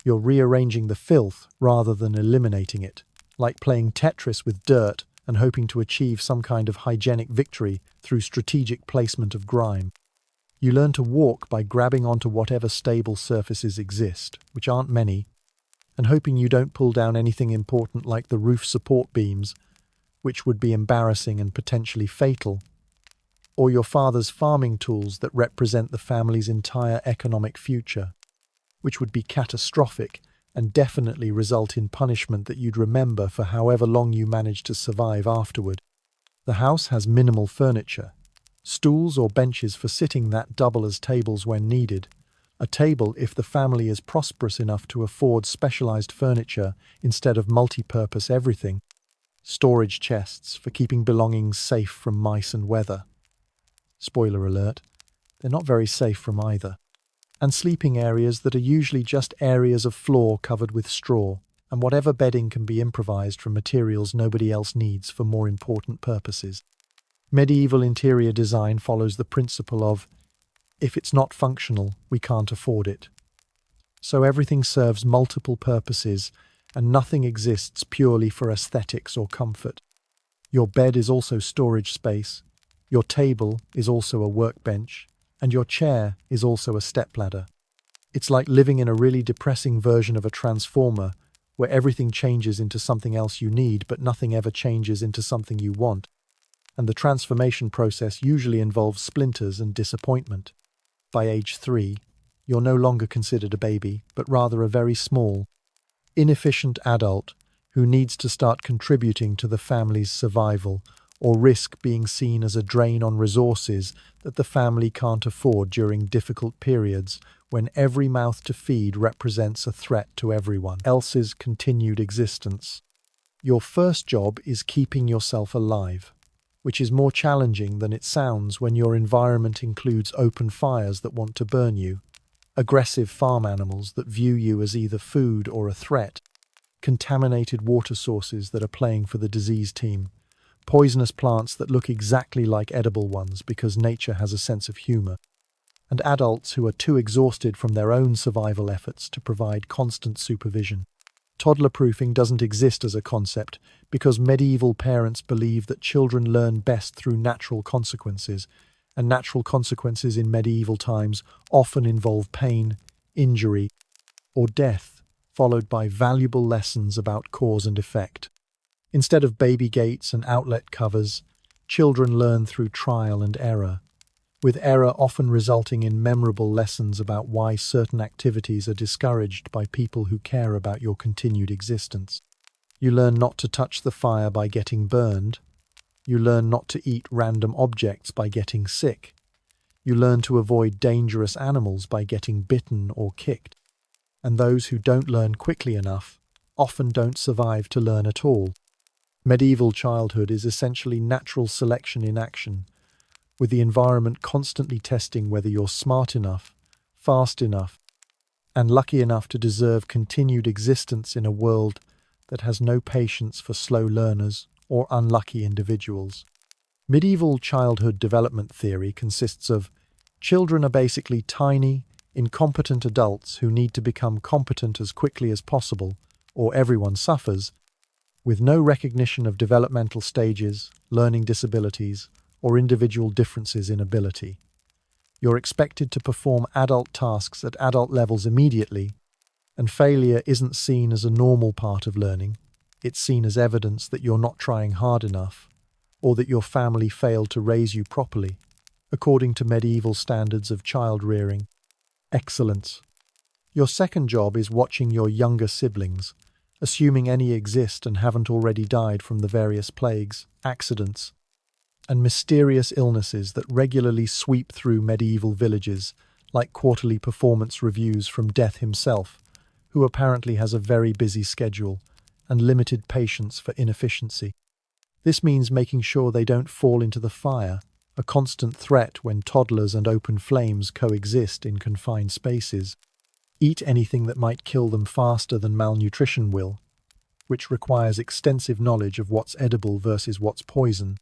you're rearranging the filth rather than eliminating it, like playing Tetris with dirt and hoping to achieve some kind of hygienic victory through strategic placement of grime. You learn to walk by grabbing onto whatever stable surfaces exist, which aren't many, and hoping you don't pull down anything important like the roof support beams, which would be embarrassing and potentially fatal, or your father's farming tools that represent the family's entire economic future, which would be catastrophic and definitely result in punishment that you'd remember for however long you managed to survive afterward. The house has minimal furniture, stools or benches for sitting that double as tables when needed, a table if the family is prosperous enough to afford specialized furniture instead of multi-purpose everything, storage chests for keeping belongings safe from mice and weather. Spoiler alert, they're not very safe from either. And sleeping areas that are usually just areas of floor covered with straw, and whatever bedding can be improvised from materials nobody else needs for more important purposes. Medieval interior design follows the principle of, if it's not functional, we can't afford it. So everything serves multiple purposes, and nothing exists purely for aesthetics or comfort. Your bed is also storage space, your table is also a workbench, and your chair is also a stepladder. It's like living in a really depressing version of a transformer, where everything changes into something else you need, but nothing ever changes into something you want. And the transformation process usually involves splinters and disappointment. By age 3, you're no longer considered a baby, but rather a very small, inefficient adult who needs to start contributing to the family's survival or risk being seen as a drain on resources that the family can't afford during difficult periods when every mouth to feed represents a threat to everyone else's continued existence. Your first job is keeping yourself alive, which is more challenging than it sounds when your environment includes open fires that want to burn you, aggressive farm animals that view you as either food or a threat, contaminated water sources that are playing for the disease team, poisonous plants that look exactly like edible ones because nature has a sense of humor, and adults who are too exhausted from their own survival efforts to provide constant supervision. Toddler-proofing doesn't exist as a concept because medieval parents believe that children learn best through natural consequences, and natural consequences in medieval times often involve pain, injury, or death, followed by valuable lessons about cause and effect. Instead of baby gates and outlet covers, children learn through trial and error, with error often resulting in memorable lessons about why certain activities are discouraged by people who care about your continued existence. You learn not to touch the fire by getting burned. You learn not to eat random objects by getting sick. You learn to avoid dangerous animals by getting bitten or kicked. And those who don't learn quickly enough often don't survive to learn at all. Medieval childhood is essentially natural selection in action, with the environment constantly testing whether you're smart enough, fast enough, and lucky enough to deserve continued existence in a world that has no patience for slow learners or unlucky individuals. Medieval childhood development theory consists of children are basically tiny, incompetent adults who need to become competent as quickly as possible, or everyone suffers, with no recognition of developmental stages, learning disabilities, or individual differences in ability. You're expected to perform adult tasks at adult levels immediately, and failure isn't seen as a normal part of learning. It's seen as evidence that you're not trying hard enough, or that your family failed to raise you properly, according to medieval standards of child rearing. Excellence. Your second job is watching your younger siblings, assuming any exist and haven't already died from the various plagues, accidents, and mysterious illnesses that regularly sweep through medieval villages, like quarterly performance reviews from Death himself, who apparently has a very busy schedule and limited patience for inefficiency. This means making sure they don't fall into the fire, a constant threat when toddlers and open flames coexist in confined spaces. Eat anything that might kill them faster than malnutrition will, which requires extensive knowledge of what's edible versus what's poison.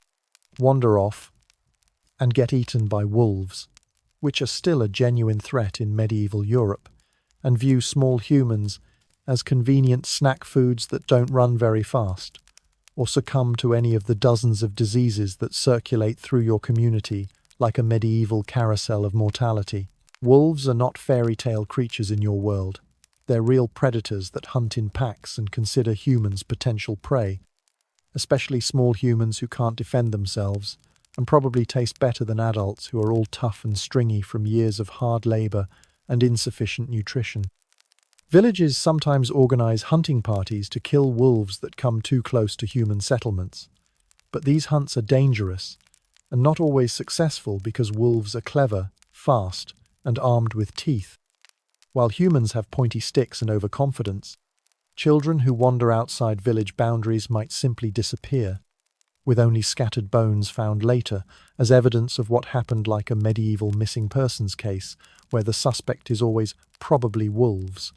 Wander off and get eaten by wolves, which are still a genuine threat in medieval Europe, and view small humans as convenient snack foods that don't run very fast, or succumb to any of the dozens of diseases that circulate through your community like a medieval carousel of mortality. Wolves are not fairy tale creatures in your world. They're real predators that hunt in packs and consider humans potential prey. especially small humans who can't defend themselves, and probably taste better than adults who are all tough and stringy from years of hard labor and insufficient nutrition. Villages sometimes organize hunting parties to kill wolves that come too close to human settlements. But these hunts are dangerous and not always successful because wolves are clever, fast, and armed with teeth. While humans have pointy sticks and overconfidence, children who wander outside village boundaries might simply disappear, with only scattered bones found later as evidence of what happened, like a medieval missing persons case where the suspect is always probably wolves,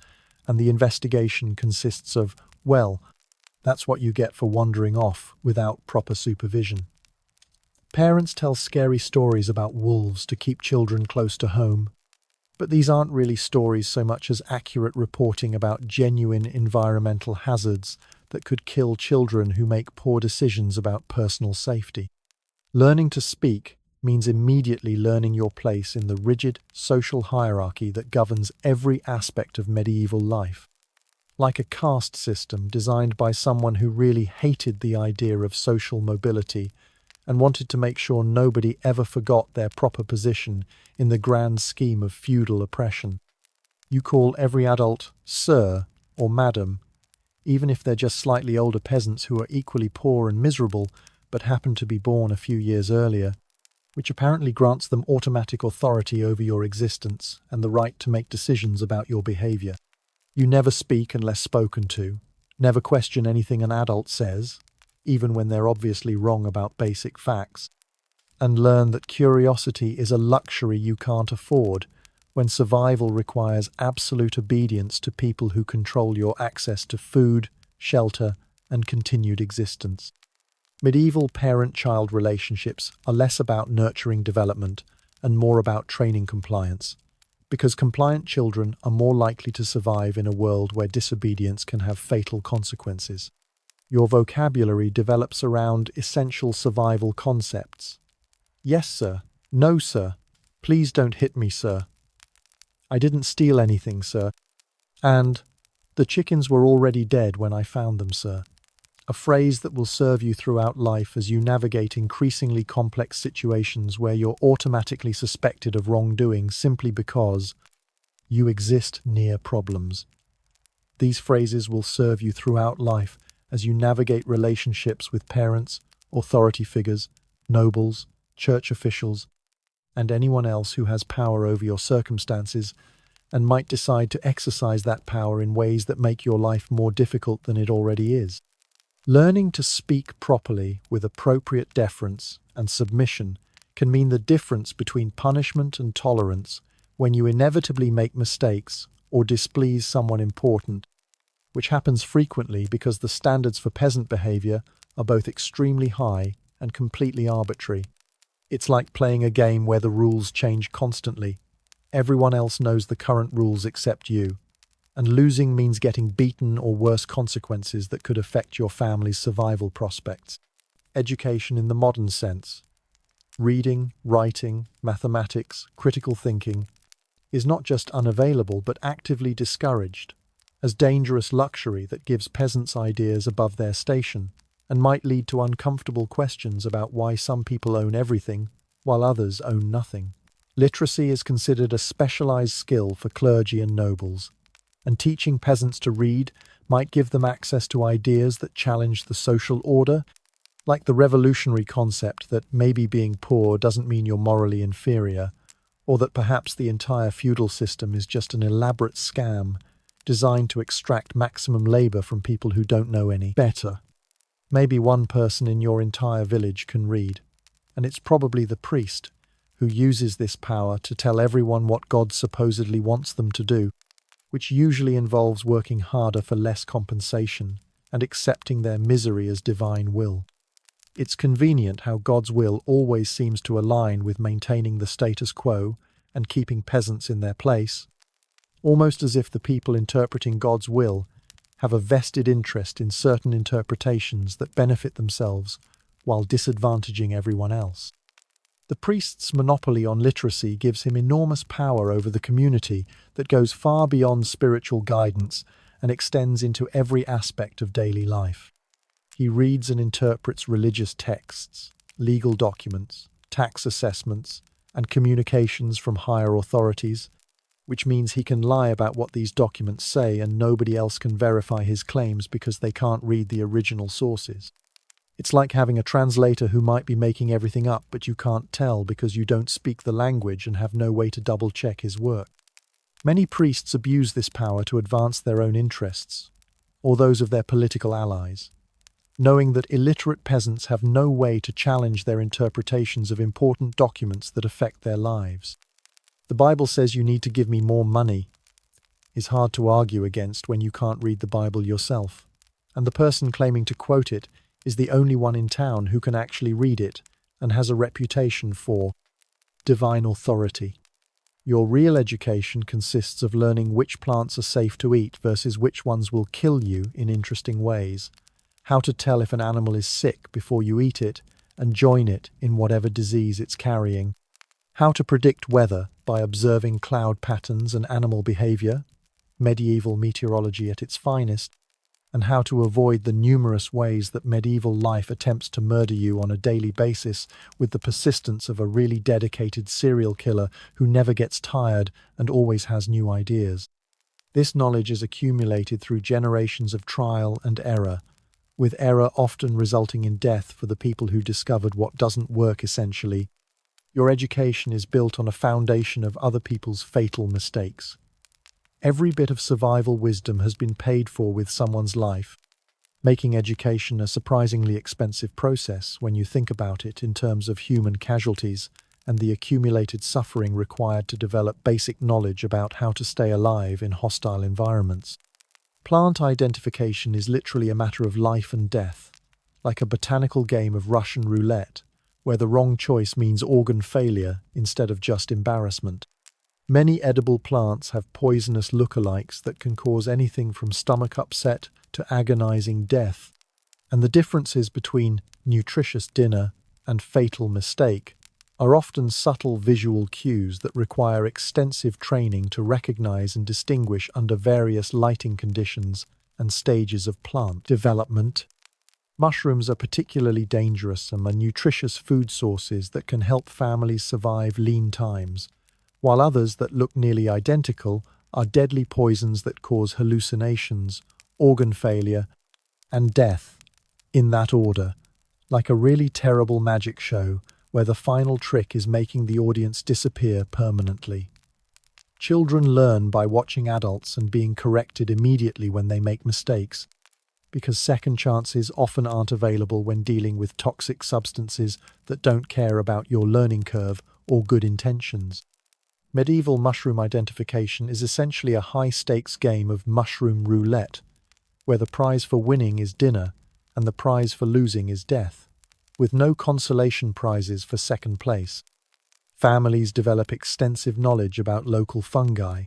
and the investigation consists of, well, that's what you get for wandering off without proper supervision. Parents tell scary stories about wolves to keep children close to home, but these aren't really stories so much as accurate reporting about genuine environmental hazards that could kill children who make poor decisions about personal safety. Learning to speak means immediately learning your place in the rigid social hierarchy that governs every aspect of medieval life. Like a caste system designed by someone who really hated the idea of social mobility and wanted to make sure nobody ever forgot their proper position in the grand scheme of feudal oppression. You call every adult sir or madam, even if they're just slightly older peasants who are equally poor and miserable but happen to be born a few years earlier, which apparently grants them automatic authority over your existence and the right to make decisions about your behavior. You never speak unless spoken to, never question anything an adult says, even when they're obviously wrong about basic facts, and learn that curiosity is a luxury you can't afford when survival requires absolute obedience to people who control your access to food, shelter, and continued existence. Medieval parent-child relationships are less about nurturing development and more about training compliance, because compliant children are more likely to survive in a world where disobedience can have fatal consequences. Your vocabulary develops around essential survival concepts. Yes, sir. No, sir. Please don't hit me, sir. I didn't steal anything, sir. And the chickens were already dead when I found them, sir. A phrase that will serve you throughout life as you navigate increasingly complex situations where you're automatically suspected of wrongdoing simply because you exist near problems. These phrases will serve you throughout life as you navigate relationships with parents, authority figures, nobles, church officials, and anyone else who has power over your circumstances and might decide to exercise that power in ways that make your life more difficult than it already is. Learning to speak properly with appropriate deference and submission can mean the difference between punishment and tolerance when you inevitably make mistakes or displease someone important, which happens frequently because the standards for peasant behavior are both extremely high and completely arbitrary. It's like playing a game where the rules change constantly. Everyone else knows the current rules except you. And losing means getting beaten or worse consequences that could affect your family's survival prospects. Education in the modern sense, reading, writing, mathematics, critical thinking, is not just unavailable but actively discouraged, as dangerous luxury that gives peasants ideas above their station and might lead to uncomfortable questions about why some people own everything while others own nothing. Literacy is considered a specialized skill for clergy and nobles, and teaching peasants to read might give them access to ideas that challenge the social order, like the revolutionary concept that maybe being poor doesn't mean you're morally inferior, or that perhaps the entire feudal system is just an elaborate scam designed to extract maximum labor from people who don't know any better. Maybe one person in your entire village can read, and it's probably the priest who uses this power to tell everyone what God supposedly wants them to do, which usually involves working harder for less compensation and accepting their misery as divine will. It's convenient how God's will always seems to align with maintaining the status quo and keeping peasants in their place, almost as if the people interpreting God's will have a vested interest in certain interpretations that benefit themselves while disadvantaging everyone else. The priest's monopoly on literacy gives him enormous power over the community that goes far beyond spiritual guidance and extends into every aspect of daily life. He reads and interprets religious texts, legal documents, tax assessments, and communications from higher authorities, which means he can lie about what these documents say and nobody else can verify his claims because they can't read the original sources. It's like having a translator who might be making everything up, but you can't tell because you don't speak the language and have no way to double-check his work. Many priests abuse this power to advance their own interests, or those of their political allies, knowing that illiterate peasants have no way to challenge their interpretations of important documents that affect their lives. The Bible says you need to give me more money is hard to argue against when you can't read the Bible yourself, and the person claiming to quote it is the only one in town who can actually read it and has a reputation for divine authority. Your real education consists of learning which plants are safe to eat versus which ones will kill you in interesting ways, how to tell if an animal is sick before you eat it and join it in whatever disease it's carrying, how to predict weather by observing cloud patterns and animal behavior, medieval meteorology at its finest, and how to avoid the numerous ways that medieval life attempts to murder you on a daily basis with the persistence of a really dedicated serial killer who never gets tired and always has new ideas. This knowledge is accumulated through generations of trial and error, with error often resulting in death for the people who discovered what doesn't work essentially. Your education is built on a foundation of other people's fatal mistakes. Every bit of survival wisdom has been paid for with someone's life, making education a surprisingly expensive process when you think about it in terms of human casualties and the accumulated suffering required to develop basic knowledge about how to stay alive in hostile environments. Plant identification is literally a matter of life and death, like a botanical game of Russian roulette, where the wrong choice means organ failure instead of just embarrassment. Many edible plants have poisonous lookalikes that can cause anything from stomach upset to agonizing death, and the differences between nutritious dinner and fatal mistake are often subtle visual cues that require extensive training to recognize and distinguish under various lighting conditions and stages of plant development. Mushrooms are particularly dangerous and are nutritious food sources that can help families survive lean times, while others that look nearly identical are deadly poisons that cause hallucinations, organ failure, and death, in that order, like a really terrible magic show where the final trick is making the audience disappear permanently. Children learn by watching adults and being corrected immediately when they make mistakes, because second chances often aren't available when dealing with toxic substances that don't care about your learning curve or good intentions. Medieval mushroom identification is essentially a high-stakes game of mushroom roulette, where the prize for winning is dinner and the prize for losing is death, with no consolation prizes for second place. Families develop extensive knowledge about local fungi,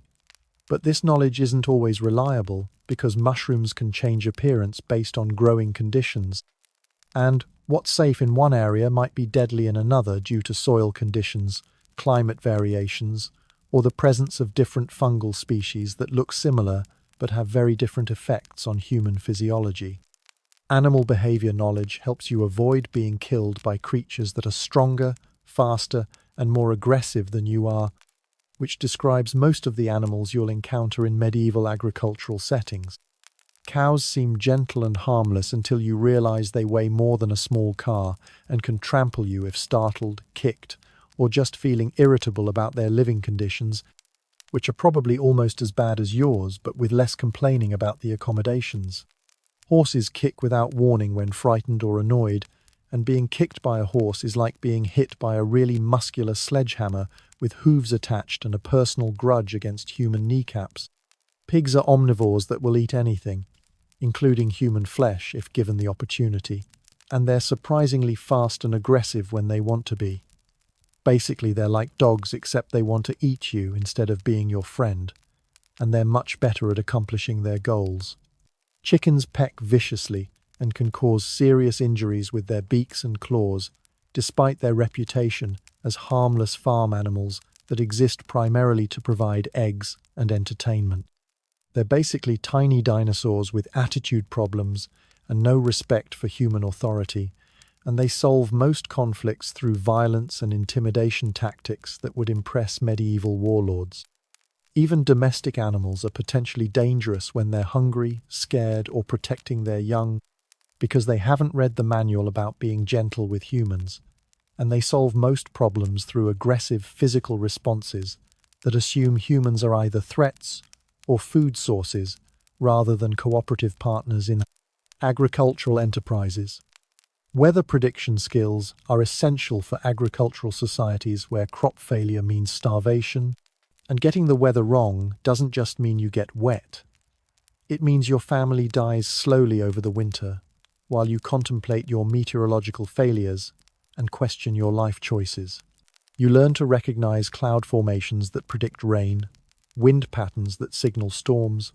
but this knowledge isn't always reliable because mushrooms can change appearance based on growing conditions, and what's safe in one area might be deadly in another due to soil conditions, climate variations, or the presence of different fungal species that look similar but have very different effects on human physiology. Animal behavior knowledge helps you avoid being killed by creatures that are stronger, faster, and more aggressive than you are, which describes most of the animals you'll encounter in medieval agricultural settings. Cows seem gentle and harmless until you realize they weigh more than a small car and can trample you if startled, kicked, or just feeling irritable about their living conditions, which are probably almost as bad as yours, but with less complaining about the accommodations. Horses kick without warning when frightened or annoyed, and being kicked by a horse is like being hit by a really muscular sledgehammer with hooves attached and a personal grudge against human kneecaps. Pigs are omnivores that will eat anything, including human flesh if given the opportunity, and they're surprisingly fast and aggressive when they want to be. Basically, they're like dogs except they want to eat you instead of being your friend, and they're much better at accomplishing their goals. Chickens peck viciously and can cause serious injuries with their beaks and claws, despite their reputation as harmless farm animals that exist primarily to provide eggs and entertainment. They're basically tiny dinosaurs with attitude problems and no respect for human authority, and they solve most conflicts through violence and intimidation tactics that would impress medieval warlords. Even domestic animals are potentially dangerous when they're hungry, scared, or protecting their young, because they haven't read the manual about being gentle with humans, and they solve most problems through aggressive physical responses that assume humans are either threats or food sources rather than cooperative partners in agricultural enterprises. Weather prediction skills are essential for agricultural societies where crop failure means starvation, and getting the weather wrong doesn't just mean you get wet. It means your family dies slowly over the winter, while you contemplate your meteorological failures and question your life choices. You learn to recognize cloud formations that predict rain, wind patterns that signal storms,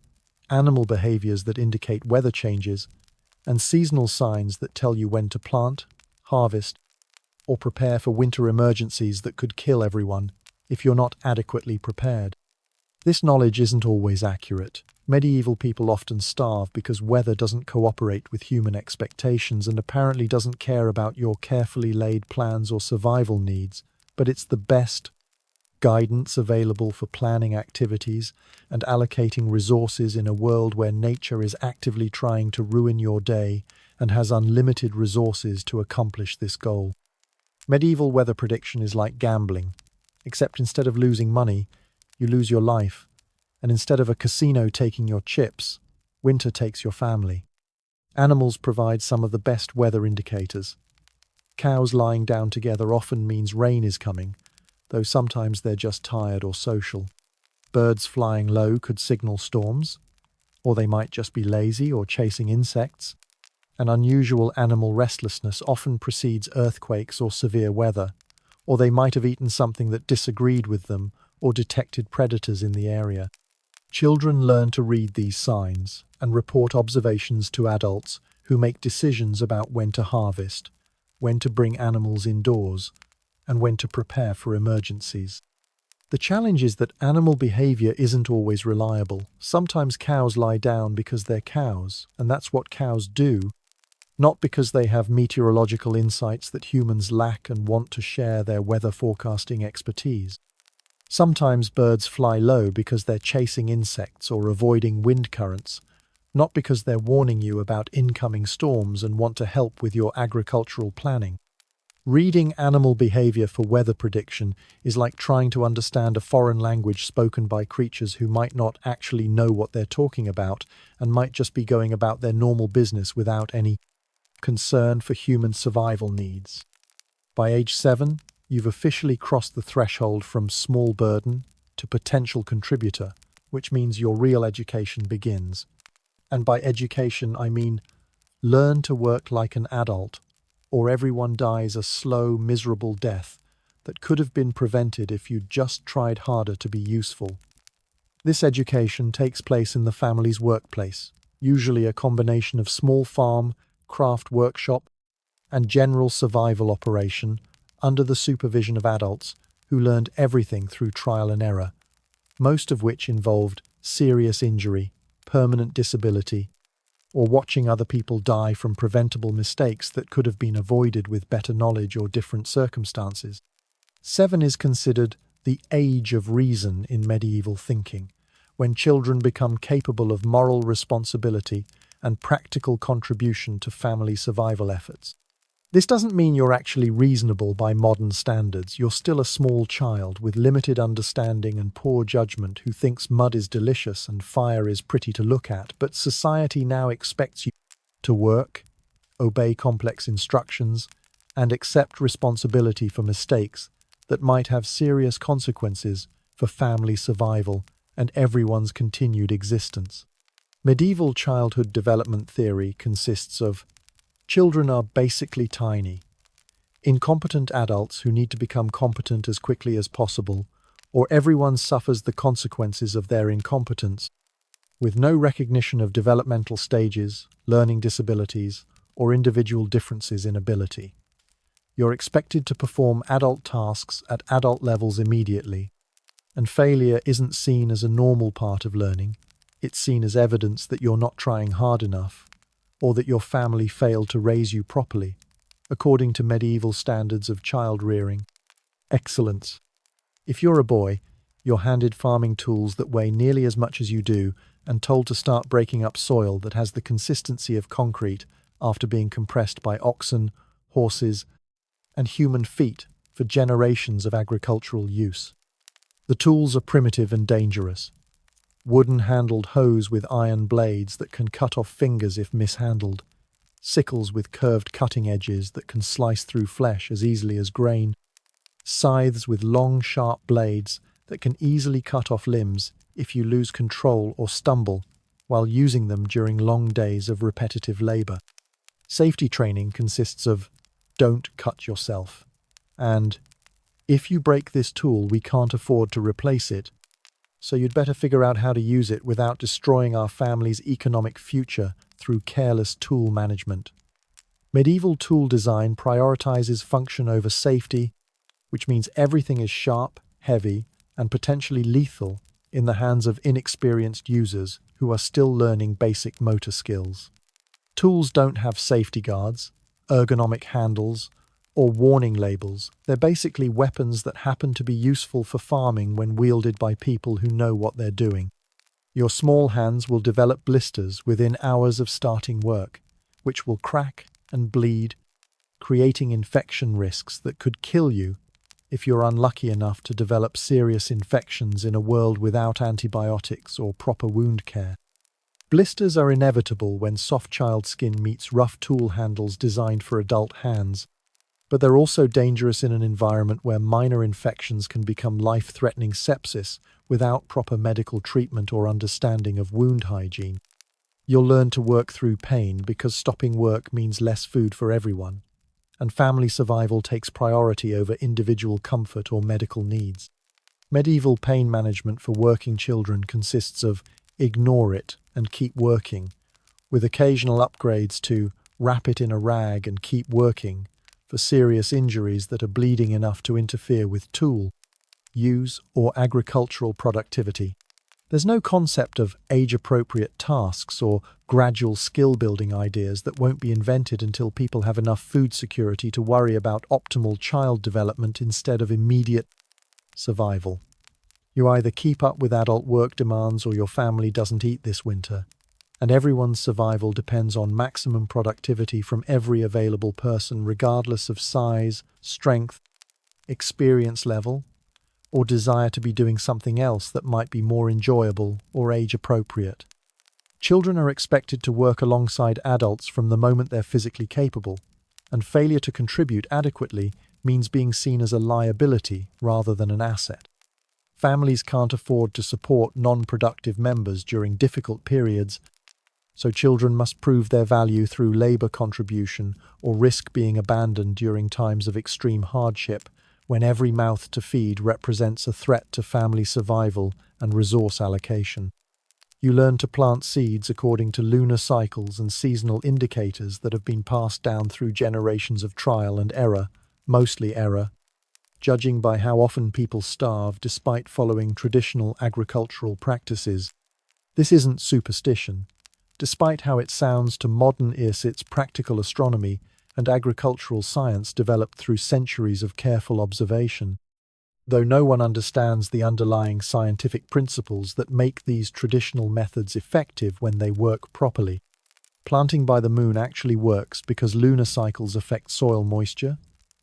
animal behaviors that indicate weather changes, and seasonal signs that tell you when to plant, harvest, or prepare for winter emergencies that could kill everyone if you're not adequately prepared. This knowledge isn't always accurate. Medieval people often starve because weather doesn't cooperate with human expectations and apparently doesn't care about your carefully laid plans or survival needs, but it's the best guidance available for planning activities and allocating resources in a world where nature is actively trying to ruin your day and has unlimited resources to accomplish this goal. Medieval weather prediction is like gambling, except instead of losing money, you lose your life, and instead of a casino taking your chips, winter takes your family. Animals provide some of the best weather indicators. Cows lying down together often means rain is coming, though sometimes they're just tired or social. Birds flying low could signal storms, or they might just be lazy or chasing insects. An unusual animal restlessness often precedes earthquakes or severe weather, or they might have eaten something that disagreed with them or detected predators in the area. Children learn to read these signs and report observations to adults who make decisions about when to harvest, when to bring animals indoors, and when to prepare for emergencies. The challenge is that animal behavior isn't always reliable. Sometimes cows lie down because they're cows, and that's what cows do, not because they have meteorological insights that humans lack and want to share their weather forecasting expertise. Sometimes birds fly low because they're chasing insects or avoiding wind currents, not because they're warning you about incoming storms and want to help with your agricultural planning. Reading animal behavior for weather prediction is like trying to understand a foreign language spoken by creatures who might not actually know what they're talking about and might just be going about their normal business without any concern for human survival needs. By age 7, you've officially crossed the threshold from small burden to potential contributor, which means your real education begins. And by education, I mean learn to work like an adult, or everyone dies a slow, miserable death that could have been prevented if you'd just tried harder to be useful. This education takes place in the family's workplace, usually a combination of small farm, craft workshop, and general survival operation under the supervision of adults who learned everything through trial and error, most of which involved serious injury, permanent disability, or watching other people die from preventable mistakes that could have been avoided with better knowledge or different circumstances. 7 is considered the age of reason in medieval thinking, when children become capable of moral responsibility and practical contribution to family survival efforts. This doesn't mean you're actually reasonable by modern standards. You're still a small child with limited understanding and poor judgment who thinks mud is delicious and fire is pretty to look at, but society now expects you to work, obey complex instructions, and accept responsibility for mistakes that might have serious consequences for family survival and everyone's continued existence. Medieval childhood development theory consists of children are basically tiny, incompetent adults who need to become competent as quickly as possible, or everyone suffers the consequences of their incompetence, with no recognition of developmental stages, learning disabilities, or individual differences in ability. You're expected to perform adult tasks at adult levels immediately, and failure isn't seen as a normal part of learning. It's seen as evidence that you're not trying hard enough, or that your family failed to raise you properly, according to medieval standards of child rearing. Excellence. If you're a boy, you're handed farming tools that weigh nearly as much as you do and told to start breaking up soil that has the consistency of concrete after being compressed by oxen, horses, and human feet for generations of agricultural use. The tools are primitive and dangerous. Wooden-handled hoes with iron blades that can cut off fingers if mishandled, sickles with curved cutting edges that can slice through flesh as easily as grain, scythes with long, sharp blades that can easily cut off limbs if you lose control or stumble while using them during long days of repetitive labor. Safety training consists of "don't cut yourself" and "if you break this tool, we can't afford to replace it, so you'd better figure out how to use it without destroying our family's economic future through careless tool management." Medieval tool design prioritizes function over safety, which means everything is sharp, heavy, and potentially lethal in the hands of inexperienced users who are still learning basic motor skills. Tools don't have safety guards, ergonomic handles, or warning labels. They're basically weapons that happen to be useful for farming when wielded by people who know what they're doing. Your small hands will develop blisters within hours of starting work, which will crack and bleed, creating infection risks that could kill you if you're unlucky enough to develop serious infections in a world without antibiotics or proper wound care. Blisters are inevitable when soft child skin meets rough tool handles designed for adult hands, but they're also dangerous in an environment where minor infections can become life-threatening sepsis without proper medical treatment or understanding of wound hygiene. You'll learn to work through pain because stopping work means less food for everyone, and family survival takes priority over individual comfort or medical needs. Medieval pain management for working children consists of ignore it and keep working, with occasional upgrades to wrap it in a rag and keep working for serious injuries that are bleeding enough to interfere with tool use or agricultural productivity. There's no concept of age-appropriate tasks or gradual skill-building ideas that won't be invented until people have enough food security to worry about optimal child development instead of immediate survival. You either keep up with adult work demands or your family doesn't eat this winter, and everyone's survival depends on maximum productivity from every available person regardless of size, strength, experience level, or desire to be doing something else that might be more enjoyable or age-appropriate. Children are expected to work alongside adults from the moment they're physically capable, and failure to contribute adequately means being seen as a liability rather than an asset. Families can't afford to support non-productive members during difficult periods, so children must prove their value through labor contribution or risk being abandoned during times of extreme hardship, when every mouth to feed represents a threat to family survival and resource allocation. You learn to plant seeds according to lunar cycles and seasonal indicators that have been passed down through generations of trial and error, mostly error, judging by how often people starve despite following traditional agricultural practices. This isn't superstition. Despite how it sounds to modern ears, it's practical astronomy and agricultural science developed through centuries of careful observation. Though no one understands the underlying scientific principles that make these traditional methods effective when they work properly. Planting by the moon actually works because lunar cycles affect soil moisture,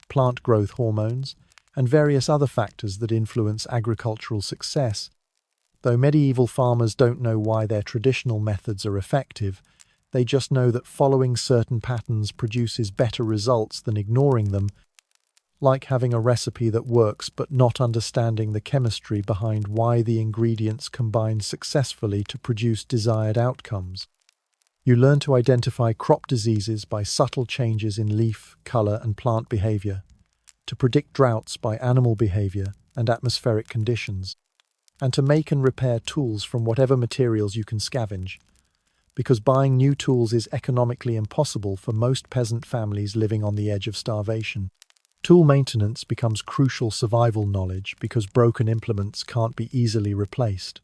plant growth hormones, and various other factors that influence agricultural success. Though medieval farmers don't know why their traditional methods are effective, they just know that following certain patterns produces better results than ignoring them, like having a recipe that works but not understanding the chemistry behind why the ingredients combine successfully to produce desired outcomes. You learn to identify crop diseases by subtle changes in leaf, color, and plant behavior, to predict droughts by animal behavior and atmospheric conditions, and to make and repair tools from whatever materials you can scavenge, because buying new tools is economically impossible for most peasant families living on the edge of starvation. Tool maintenance becomes crucial survival knowledge because broken implements can't be easily replaced.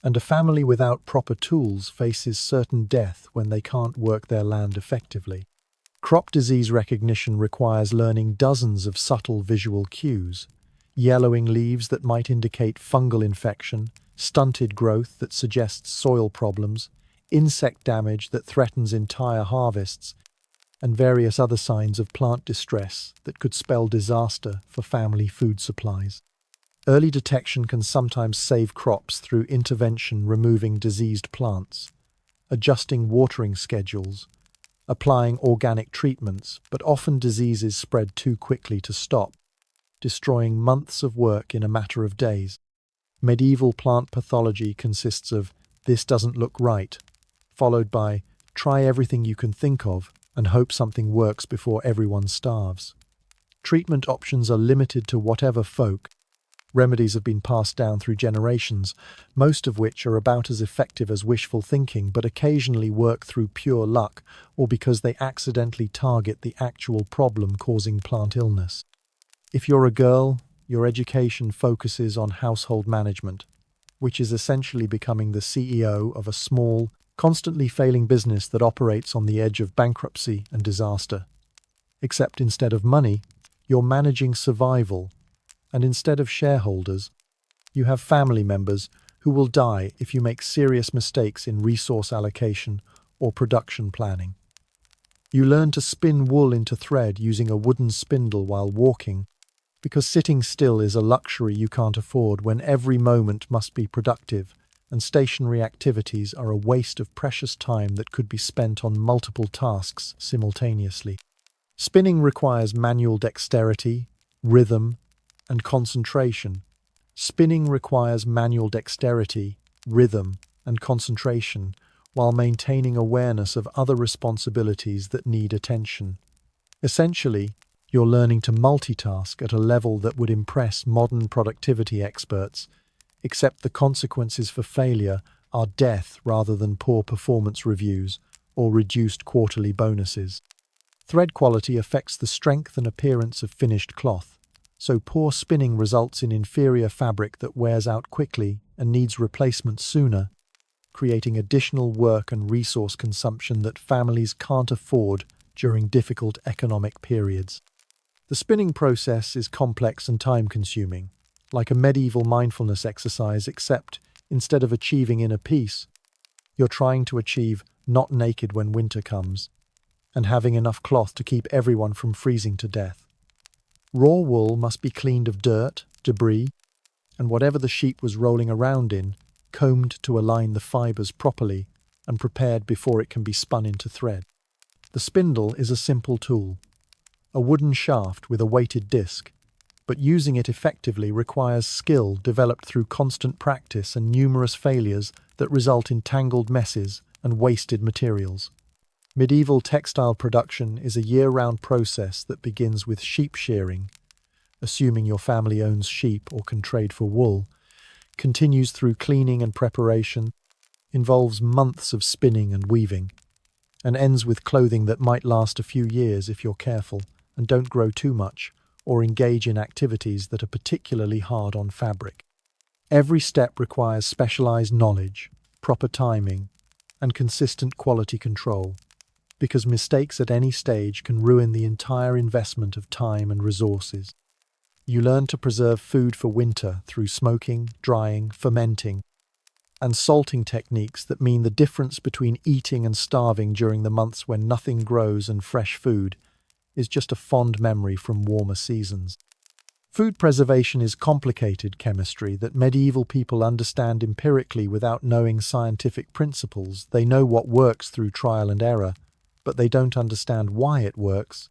And a family without proper tools faces certain death when they can't work their land effectively. Crop disease recognition requires learning dozens of subtle visual cues: yellowing leaves that might indicate fungal infection, stunted growth that suggests soil problems, insect damage that threatens entire harvests, and various other signs of plant distress that could spell disaster for family food supplies. Early detection can sometimes save crops through intervention, removing diseased plants, adjusting watering schedules, applying organic treatments, but often diseases spread too quickly to stop, destroying months of work in a matter of days. Medieval plant pathology consists of "this doesn't look right," followed by "try everything you can think of and hope something works before everyone starves." Treatment options are limited to whatever folk. Remedies have been passed down through generations, most of which are about as effective as wishful thinking, but occasionally work through pure luck or because they accidentally target the actual problem causing plant illness. If you're a girl, your education focuses on household management, which is essentially becoming the CEO of a small, constantly failing business that operates on the edge of bankruptcy and disaster. Except instead of money, you're managing survival, and instead of shareholders, you have family members who will die if you make serious mistakes in resource allocation or production planning. You learn to spin wool into thread using a wooden spindle while walking, because sitting still is a luxury you can't afford when every moment must be productive, and stationary activities are a waste of precious time that could be spent on multiple tasks simultaneously. Spinning requires manual dexterity, rhythm, and concentration. Spinning requires manual dexterity, rhythm, and concentration, while maintaining awareness of other responsibilities that need attention. Essentially, you're learning to multitask at a level that would impress modern productivity experts, except the consequences for failure are death rather than poor performance reviews or reduced quarterly bonuses. Thread quality affects the strength and appearance of finished cloth, so poor spinning results in inferior fabric that wears out quickly and needs replacement sooner, creating additional work and resource consumption that families can't afford during difficult economic periods. The spinning process is complex and time-consuming, like a medieval mindfulness exercise, except instead of achieving inner peace, you're trying to achieve not naked when winter comes, and having enough cloth to keep everyone from freezing to death. Raw wool must be cleaned of dirt, debris, and whatever the sheep was rolling around in, combed to align the fibers properly and prepared before it can be spun into thread. The spindle is a simple tool, a wooden shaft with a weighted disc, but using it effectively requires skill developed through constant practice and numerous failures that result in tangled messes and wasted materials. Medieval textile production is a year-round process that begins with sheep shearing, assuming your family owns sheep or can trade for wool, continues through cleaning and preparation, involves months of spinning and weaving, and ends with clothing that might last a few years if you're careful and don't grow too much or engage in activities that are particularly hard on fabric. Every step requires specialized knowledge, proper timing, and consistent quality control, because mistakes at any stage can ruin the entire investment of time and resources. You learn to preserve food for winter through smoking, drying, fermenting, and salting techniques that mean the difference between eating and starving during the months when nothing grows and fresh food is just a fond memory from warmer seasons. Food preservation is complicated chemistry that medieval people understand empirically without knowing scientific principles. They know what works through trial and error, but they don't understand why it works,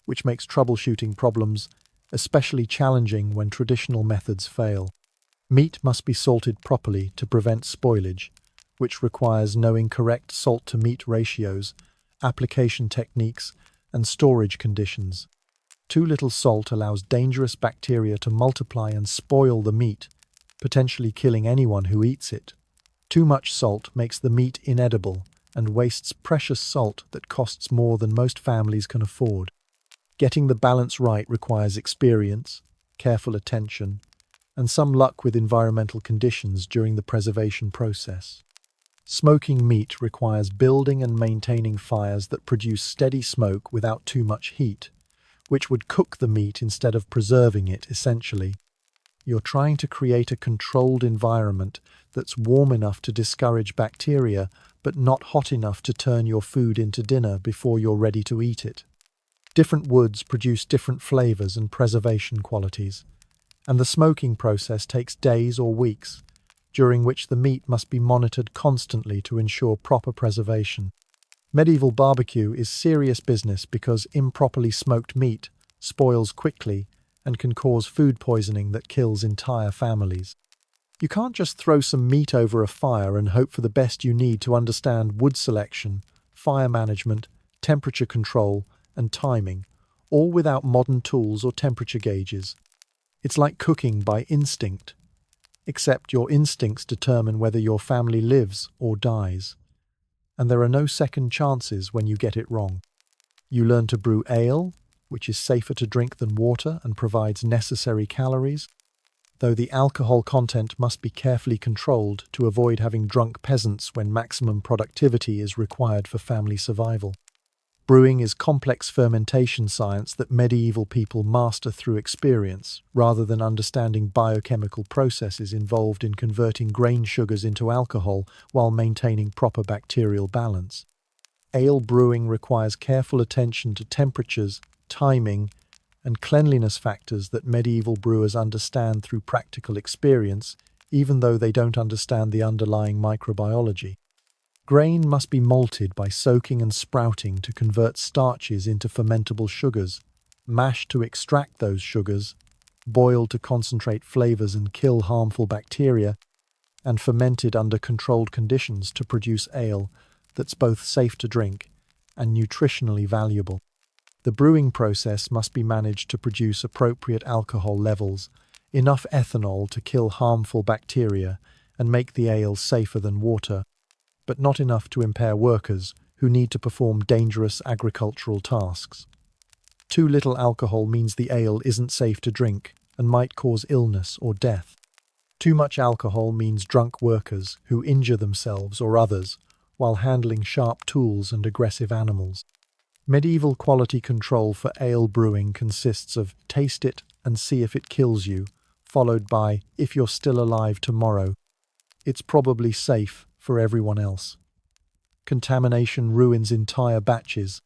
which makes troubleshooting problems especially challenging when traditional methods fail. Meat must be salted properly to prevent spoilage, which requires knowing correct salt-to-meat ratios, application techniques, and storage conditions. Too little salt allows dangerous bacteria to multiply and spoil the meat, potentially killing anyone who eats it. Too much salt makes the meat inedible and wastes precious salt that costs more than most families can afford. Getting the balance right requires experience, careful attention, and some luck with environmental conditions during the preservation process. Smoking meat requires building and maintaining fires that produce steady smoke without too much heat, which would cook the meat instead of preserving it, essentially. You're trying to create a controlled environment that's warm enough to discourage bacteria, but not hot enough to turn your food into dinner before you're ready to eat it. Different woods produce different flavors and preservation qualities, and the smoking process takes days or weeks, during which the meat must be monitored constantly to ensure proper preservation. Medieval barbecue is serious business because improperly smoked meat spoils quickly and can cause food poisoning that kills entire families. You can't just throw some meat over a fire and hope for the best you need to understand wood selection, fire management, temperature control, and timing, all without modern tools or temperature gauges. It's like cooking by instinct, except your instincts determine whether your family lives or dies. And there are no second chances when you get it wrong. You learn to brew ale, which is safer to drink than water and provides necessary calories, though the alcohol content must be carefully controlled to avoid having drunk peasants when maximum productivity is required for family survival. Brewing is complex fermentation science that medieval people master through experience, rather than understanding biochemical processes involved in converting grain sugars into alcohol while maintaining proper bacterial balance. Ale brewing requires careful attention to temperatures, timing, and cleanliness factors that medieval brewers understand through practical experience, even though they don't understand the underlying microbiology. Grain must be malted by soaking and sprouting to convert starches into fermentable sugars, mashed to extract those sugars, boiled to concentrate flavors and kill harmful bacteria, and fermented under controlled conditions to produce ale that's both safe to drink and nutritionally valuable. The brewing process must be managed to produce appropriate alcohol levels, enough ethanol to kill harmful bacteria and make the ale safer than water, but not enough to impair workers who need to perform dangerous agricultural tasks. Too little alcohol means the ale isn't safe to drink and might cause illness or death. Too much alcohol means drunk workers who injure themselves or others while handling sharp tools and aggressive animals. Medieval quality control for ale brewing consists of taste it and see if it kills you, followed by if you're still alive tomorrow. It's probably safe for everyone else. Contamination ruins entire batches,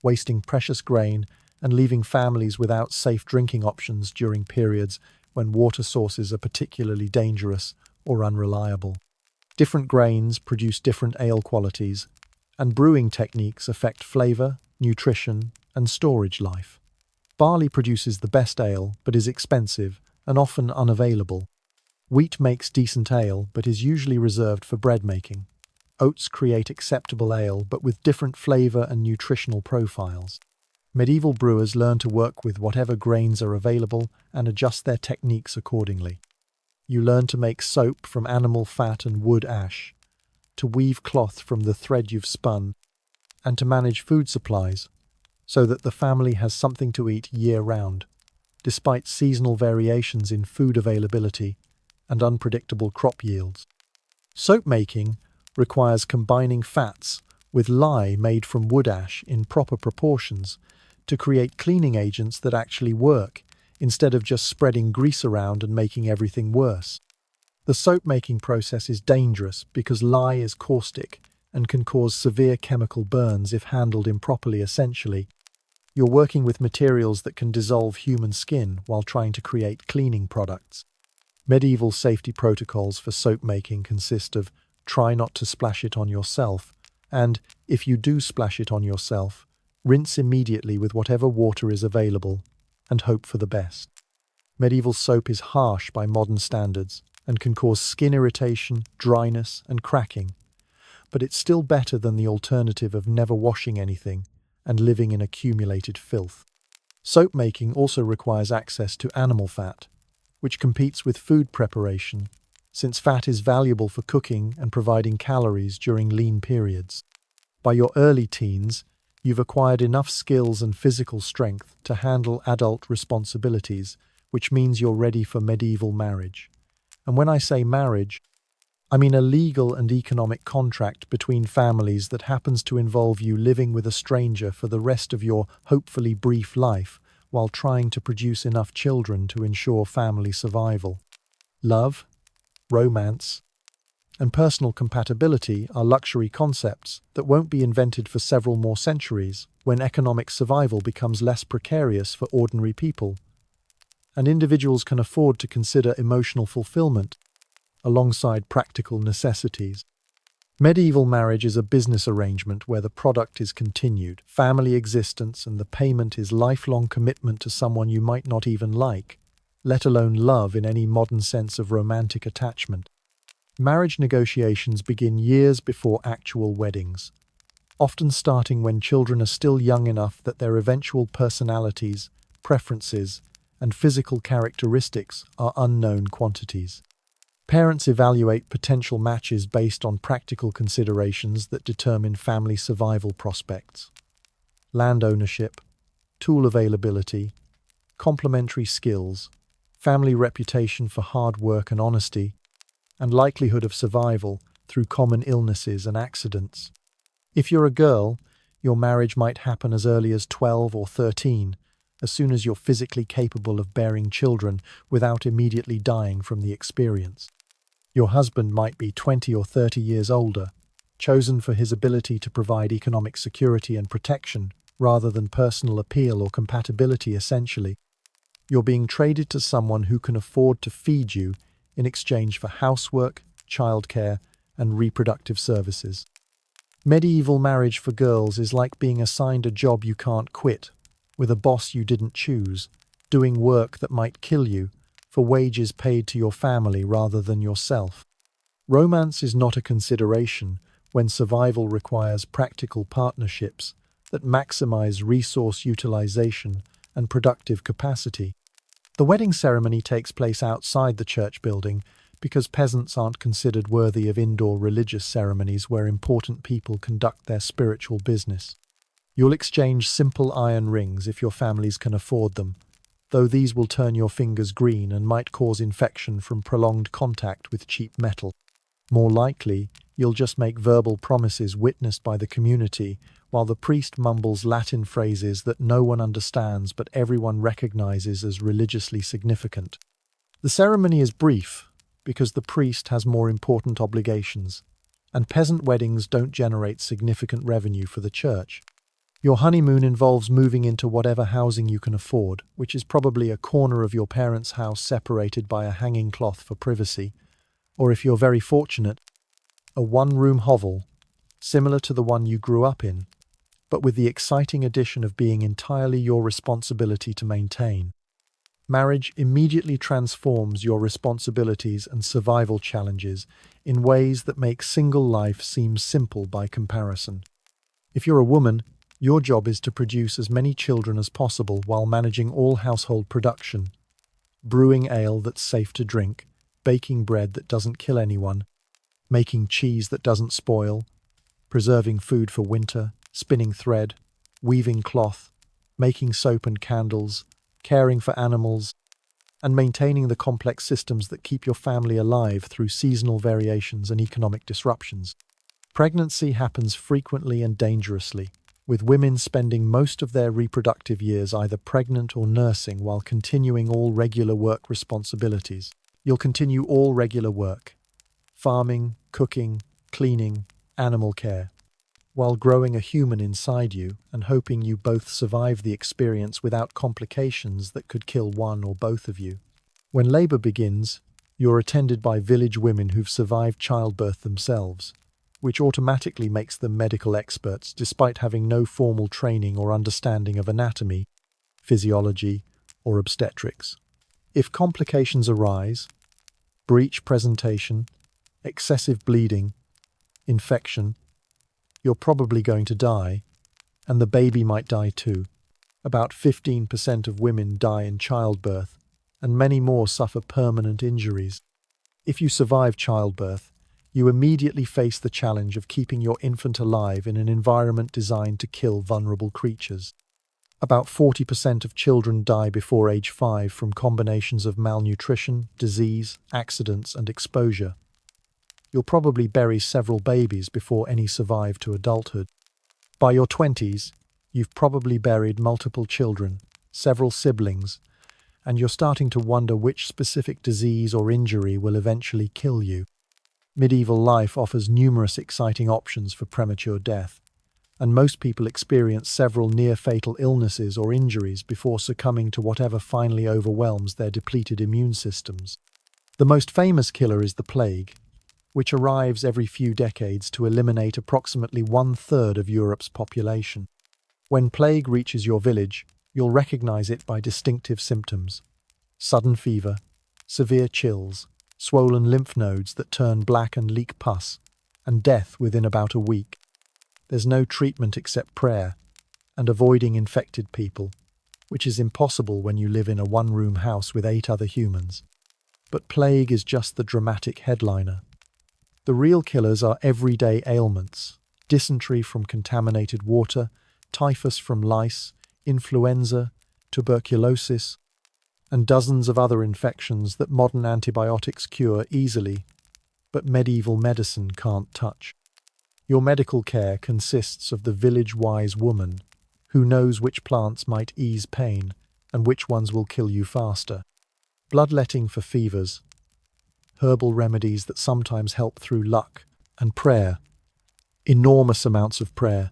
wasting precious grain and leaving families without safe drinking options during periods when water sources are particularly dangerous or unreliable. Different grains produce different ale qualities, and brewing techniques affect flavor, nutrition, and storage life. Barley produces the best ale, but is expensive and often unavailable. Wheat makes decent ale, but is usually reserved for bread making. Oats create acceptable ale, but with different flavor and nutritional profiles. Medieval brewers learn to work with whatever grains are available and adjust their techniques accordingly. You learn to make soap from animal fat and wood ash, to weave cloth from the thread you've spun, and to manage food supplies so that the family has something to eat year-round, despite seasonal variations in food availability and unpredictable crop yields. Soap making requires combining fats with lye made from wood ash in proper proportions to create cleaning agents that actually work, instead of just spreading grease around and making everything worse. The soap-making process is dangerous because lye is caustic and can cause severe chemical burns if handled improperly. Essentially, you're working with materials that can dissolve human skin while trying to create cleaning products. Medieval safety protocols for soap-making consist of try not to splash it on yourself, and, if you do splash it on yourself, rinse immediately with whatever water is available and hope for the best. Medieval soap is harsh by modern standards and can cause skin irritation, dryness, and cracking, but it's still better than the alternative of never washing anything and living in accumulated filth. Soap making also requires access to animal fat, which competes with food preparation, since fat is valuable for cooking and providing calories during lean periods. By your early teens, you've acquired enough skills and physical strength to handle adult responsibilities which means you're ready for medieval marriage. And when I say marriage, I mean a legal and economic contract between families that happens to involve you living with a stranger for the rest of your hopefully brief life while trying to produce enough children to ensure family survival. Love, romance, and personal compatibility are luxury concepts that won't be invented for several more centuries when economic survival becomes less precarious for ordinary people, and individuals can afford to consider emotional fulfillment alongside practical necessities. Medieval marriage is a business arrangement where the product is continued, family existence, and the payment is lifelong commitment to someone you might not even like, let alone love in any modern sense of romantic attachment. Marriage negotiations begin years before actual weddings, often starting when children are still young enough that their eventual personalities, preferences, and physical characteristics are unknown quantities. Parents evaluate potential matches based on practical considerations that determine family survival prospects. Land ownership, tool availability, complementary skills, family reputation for hard work and honesty, and likelihood of survival through common illnesses and accidents. If you're a girl, your marriage might happen as early as 12 or 13, as soon as you're physically capable of bearing children without immediately dying from the experience. Your husband might be 20 or 30 years older, chosen for his ability to provide economic security and protection rather than personal appeal or compatibility essentially. You're being traded to someone who can afford to feed you in exchange for housework, childcare, and reproductive services. Medieval marriage for girls is like being assigned a job you can't quit, with a boss you didn't choose, doing work that might kill you, for wages paid to your family rather than yourself. Romance is not a consideration when survival requires practical partnerships that maximize resource utilization and productive capacity. The wedding ceremony takes place outside the church building because peasants aren't considered worthy of indoor religious ceremonies where important people conduct their spiritual business. You'll exchange simple iron rings if your families can afford them, though these will turn your fingers green and might cause infection from prolonged contact with cheap metal. More likely, you'll just make verbal promises witnessed by the community while the priest mumbles Latin phrases that no one understands but everyone recognizes as religiously significant. The ceremony is brief because the priest has more important obligations, and peasant weddings don't generate significant revenue for the church. Your honeymoon involves moving into whatever housing you can afford, which is probably a corner of your parents' house separated by a hanging cloth for privacy, or if you're very fortunate, a one-room hovel, similar to the one you grew up in, but with the exciting addition of being entirely your responsibility to maintain. Marriage immediately transforms your responsibilities and survival challenges in ways that make single life seem simple by comparison. If you're a woman, your job is to produce as many children as possible while managing all household production, brewing ale that's safe to drink, baking bread that doesn't kill anyone, making cheese that doesn't spoil, preserving food for winter, spinning thread, weaving cloth, making soap and candles, caring for animals, and maintaining the complex systems that keep your family alive through seasonal variations and economic disruptions. Pregnancy happens frequently and dangerously, with women spending most of their reproductive years either pregnant or nursing while continuing all regular work responsibilities. You'll continue all regular work, farming, cooking, cleaning, animal care, while growing a human inside you and hoping you both survive the experience without complications that could kill one or both of you. When labor begins, you're attended by village women who've survived childbirth themselves, which automatically makes them medical experts despite having no formal training or understanding of anatomy, physiology, or obstetrics. If complications arise, breech presentation, excessive bleeding, infection, you're probably going to die, and the baby might die too. About 15% of women die in childbirth, and many more suffer permanent injuries. If you survive childbirth, you immediately face the challenge of keeping your infant alive in an environment designed to kill vulnerable creatures. About 40% of children die before age 5 from combinations of malnutrition, disease, accidents, and exposure. You'll probably bury several babies before any survive to adulthood. By your 20s, you've probably buried multiple children, several siblings, and you're starting to wonder which specific disease or injury will eventually kill you. Medieval life offers numerous exciting options for premature death, and most people experience several near-fatal illnesses or injuries before succumbing to whatever finally overwhelms their depleted immune systems. The most famous killer is the plague, which arrives every few decades to eliminate approximately 1/3 of Europe's population. When plague reaches your village, you'll recognize it by distinctive symptoms: sudden fever, severe chills, swollen lymph nodes that turn black and leak pus, and death within about a week. There's no treatment except prayer and avoiding infected people, which is impossible when you live in a one-room house with 8 other humans. But plague is just the dramatic headliner. The real killers are everyday ailments: dysentery from contaminated water, typhus from lice, influenza, tuberculosis, and dozens of other infections that modern antibiotics cure easily, but medieval medicine can't touch. Your medical care consists of the village-wise woman who knows which plants might ease pain and which ones will kill you faster. Bloodletting for fevers, herbal remedies that sometimes help through luck, and prayer. Enormous amounts of prayer,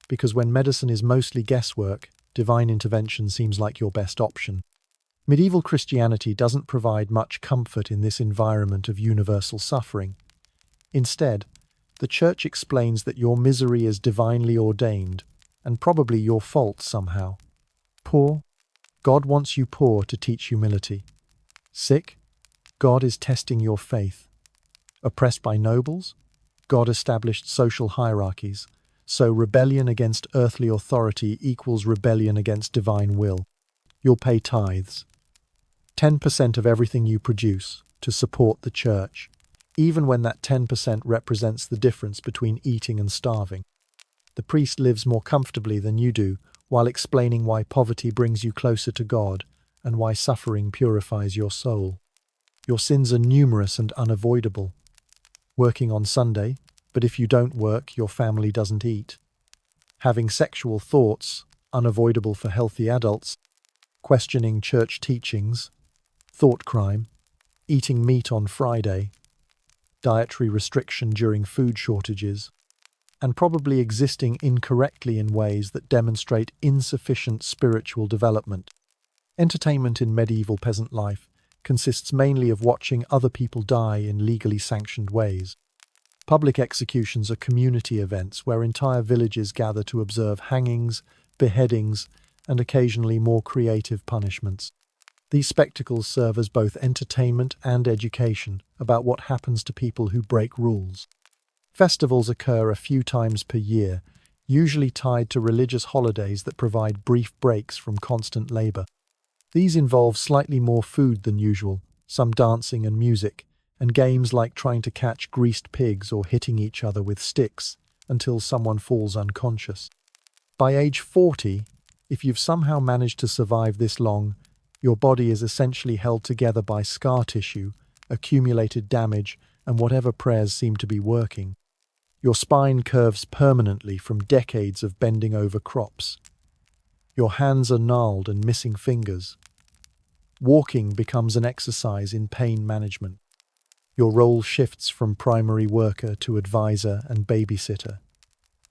because when medicine is mostly guesswork, divine intervention seems like your best option. Medieval Christianity doesn't provide much comfort in this environment of universal suffering. Instead, the Church explains that your misery is divinely ordained, and probably your fault somehow. Poor? God wants you poor to teach humility. Sick? God is testing your faith. Oppressed by nobles? God established social hierarchies, so rebellion against earthly authority equals rebellion against divine will. You'll pay tithes, 10% of everything you produce, to support the Church, even when that 10% represents the difference between eating and starving. The priest lives more comfortably than you do, while explaining why poverty brings you closer to God and why suffering purifies your soul. Your sins are numerous and unavoidable. Working on Sunday, but if you don't work, your family doesn't eat. Having sexual thoughts, unavoidable for healthy adults. Questioning church teachings, thought crime. Eating meat on Friday, dietary restriction during food shortages, and probably existing incorrectly in ways that demonstrate insufficient spiritual development. Entertainment in medieval peasant life consists mainly of watching other people die in legally sanctioned ways. Public executions are community events where entire villages gather to observe hangings, beheadings, and occasionally more creative punishments. These spectacles serve as both entertainment and education about what happens to people who break rules. Festivals occur a few times per year, usually tied to religious holidays that provide brief breaks from constant labor. These involve slightly more food than usual, some dancing and music, and games like trying to catch greased pigs or hitting each other with sticks until someone falls unconscious. By age 40, if you've somehow managed to survive this long, your body is essentially held together by scar tissue, accumulated damage, and whatever prayers seem to be working. Your spine curves permanently from decades of bending over crops. Your hands are gnarled and missing fingers. Walking becomes an exercise in pain management. Your role shifts from primary worker to advisor and babysitter.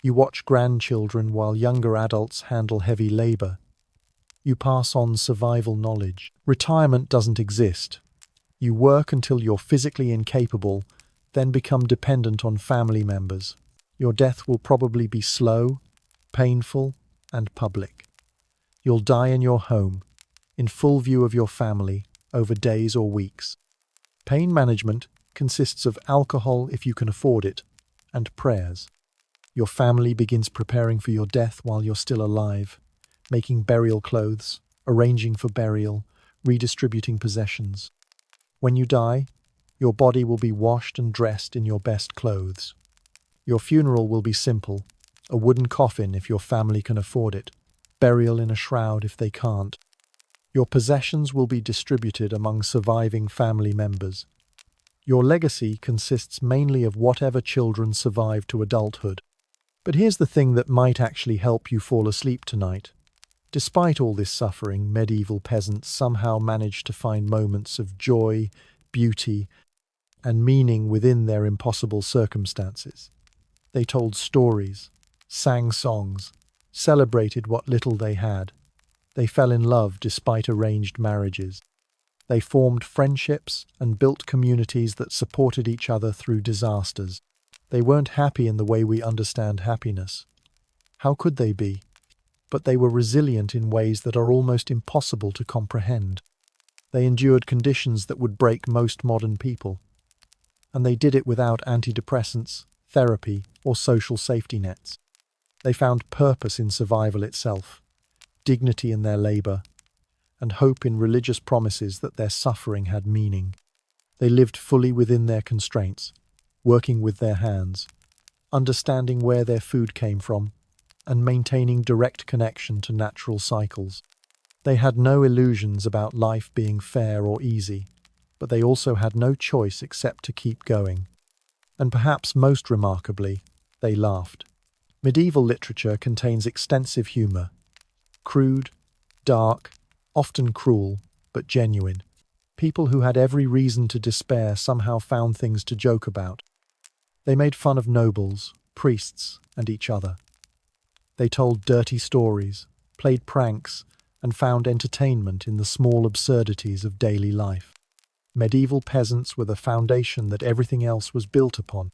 You watch grandchildren while younger adults handle heavy labor. You pass on survival knowledge. Retirement doesn't exist. You work until you're physically incapable, then become dependent on family members. Your death will probably be slow, painful, and public. You'll die in your home, in full view of your family, over days or weeks. Pain management consists of alcohol if you can afford it, and prayers. Your family begins preparing for your death while you're still alive, making burial clothes, arranging for burial, redistributing possessions. When you die, your body will be washed and dressed in your best clothes. Your funeral will be simple, a wooden coffin if your family can afford it, burial in a shroud if they can't. Your possessions will be distributed among surviving family members. Your legacy consists mainly of whatever children survive to adulthood. But here's the thing that might actually help you fall asleep tonight. Despite all this suffering, medieval peasants somehow managed to find moments of joy, beauty, and meaning within their impossible circumstances. They told stories, sang songs, celebrated what little they had. They fell in love despite arranged marriages. They formed friendships and built communities that supported each other through disasters. They weren't happy in the way we understand happiness. How could they be? But they were resilient in ways that are almost impossible to comprehend. They endured conditions that would break most modern people. And they did it without antidepressants, therapy, or social safety nets. They found purpose in survival itself, dignity in their labor, and hope in religious promises that their suffering had meaning. They lived fully within their constraints, working with their hands, understanding where their food came from, and maintaining direct connection to natural cycles. They had no illusions about life being fair or easy, but they also had no choice except to keep going. And perhaps most remarkably, they laughed. Medieval literature contains extensive humor, crude, dark, often cruel, but genuine. People who had every reason to despair somehow found things to joke about. They made fun of nobles, priests, and each other. They told dirty stories, played pranks, and found entertainment in the small absurdities of daily life. Medieval peasants were the foundation that everything else was built upon.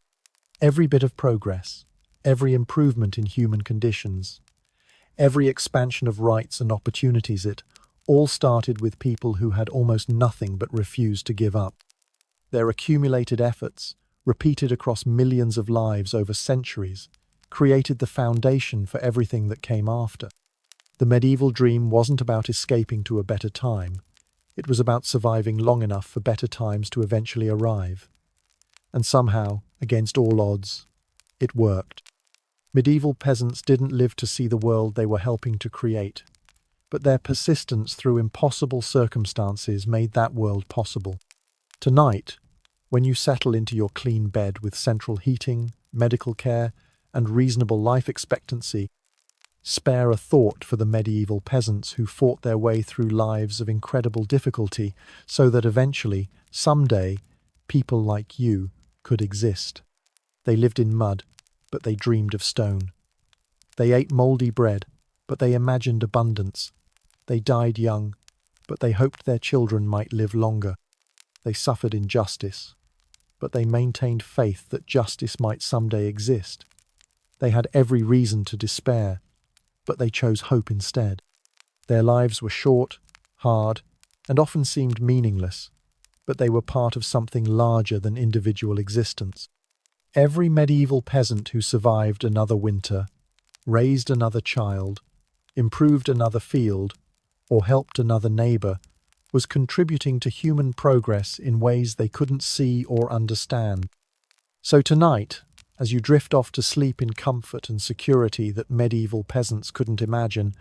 Every bit of progress, every improvement in human conditions, every expansion of rights and opportunities, it all started with people who had almost nothing but refused to give up. Their accumulated efforts, repeated across millions of lives over centuries, created the foundation for everything that came after. The medieval dream wasn't about escaping to a better time. It was about surviving long enough for better times to eventually arrive. And somehow, against all odds, it worked. Medieval peasants didn't live to see the world they were helping to create, but their persistence through impossible circumstances made that world possible. Tonight, when you settle into your clean bed with central heating, medical care, and reasonable life expectancy, spare a thought for the medieval peasants who fought their way through lives of incredible difficulty so that eventually, someday, people like you could exist. They lived in mud, but they dreamed of stone. They ate mouldy bread, but they imagined abundance. They died young, but they hoped their children might live longer. They suffered injustice, but they maintained faith that justice might someday exist. They had every reason to despair, but they chose hope instead. Their lives were short, hard, and often seemed meaningless, but they were part of something larger than individual existence. Every medieval peasant who survived another winter, raised another child, improved another field, or helped another neighbor was contributing to human progress in ways they couldn't see or understand. So tonight, as you drift off to sleep in comfort and security that medieval peasants couldn't imagine,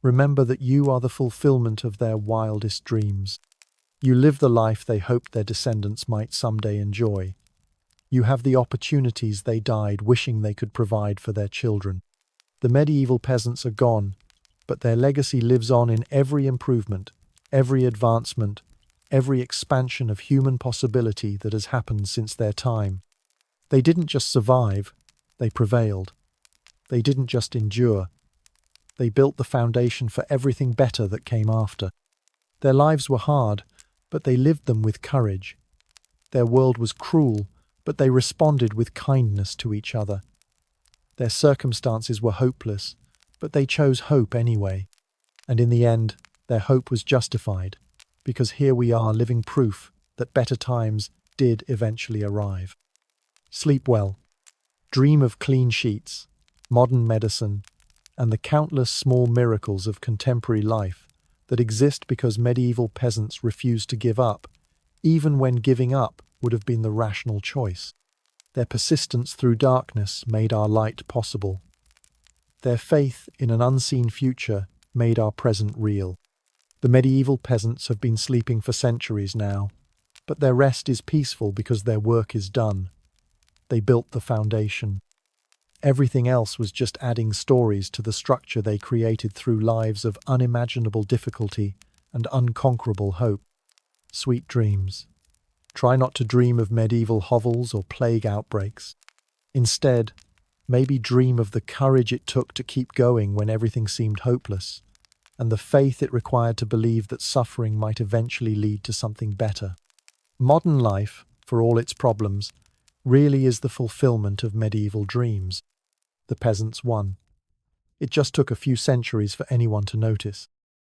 remember that you are the fulfillment of their wildest dreams. You live the life they hoped their descendants might someday enjoy. You have the opportunities they died wishing they could provide for their children. The medieval peasants are gone, but their legacy lives on in every improvement, every advancement, every expansion of human possibility that has happened since their time. They didn't just survive, they prevailed. They didn't just endure, they built the foundation for everything better that came after. Their lives were hard, but they lived them with courage. Their world was cruel, but they responded with kindness to each other. Their circumstances were hopeless, but they chose hope anyway. And in the end, their hope was justified, because here we are living proof that better times did eventually arrive. Sleep well. Dream of clean sheets, modern medicine, and the countless small miracles of contemporary life that exist because medieval peasants refused to give up, even when giving up would have been the rational choice. Their persistence through darkness made our light possible. Their faith in an unseen future made our present real. The medieval peasants have been sleeping for centuries now, but their rest is peaceful because their work is done. They built the foundation. Everything else was just adding stories to the structure they created through lives of unimaginable difficulty and unconquerable hope. Sweet dreams. Try not to dream of medieval hovels or plague outbreaks. Instead, maybe dream of the courage it took to keep going when everything seemed hopeless, and the faith it required to believe that suffering might eventually lead to something better. Modern life, for all its problems, really is the fulfillment of medieval dreams. The peasants won. It just took a few centuries for anyone to notice.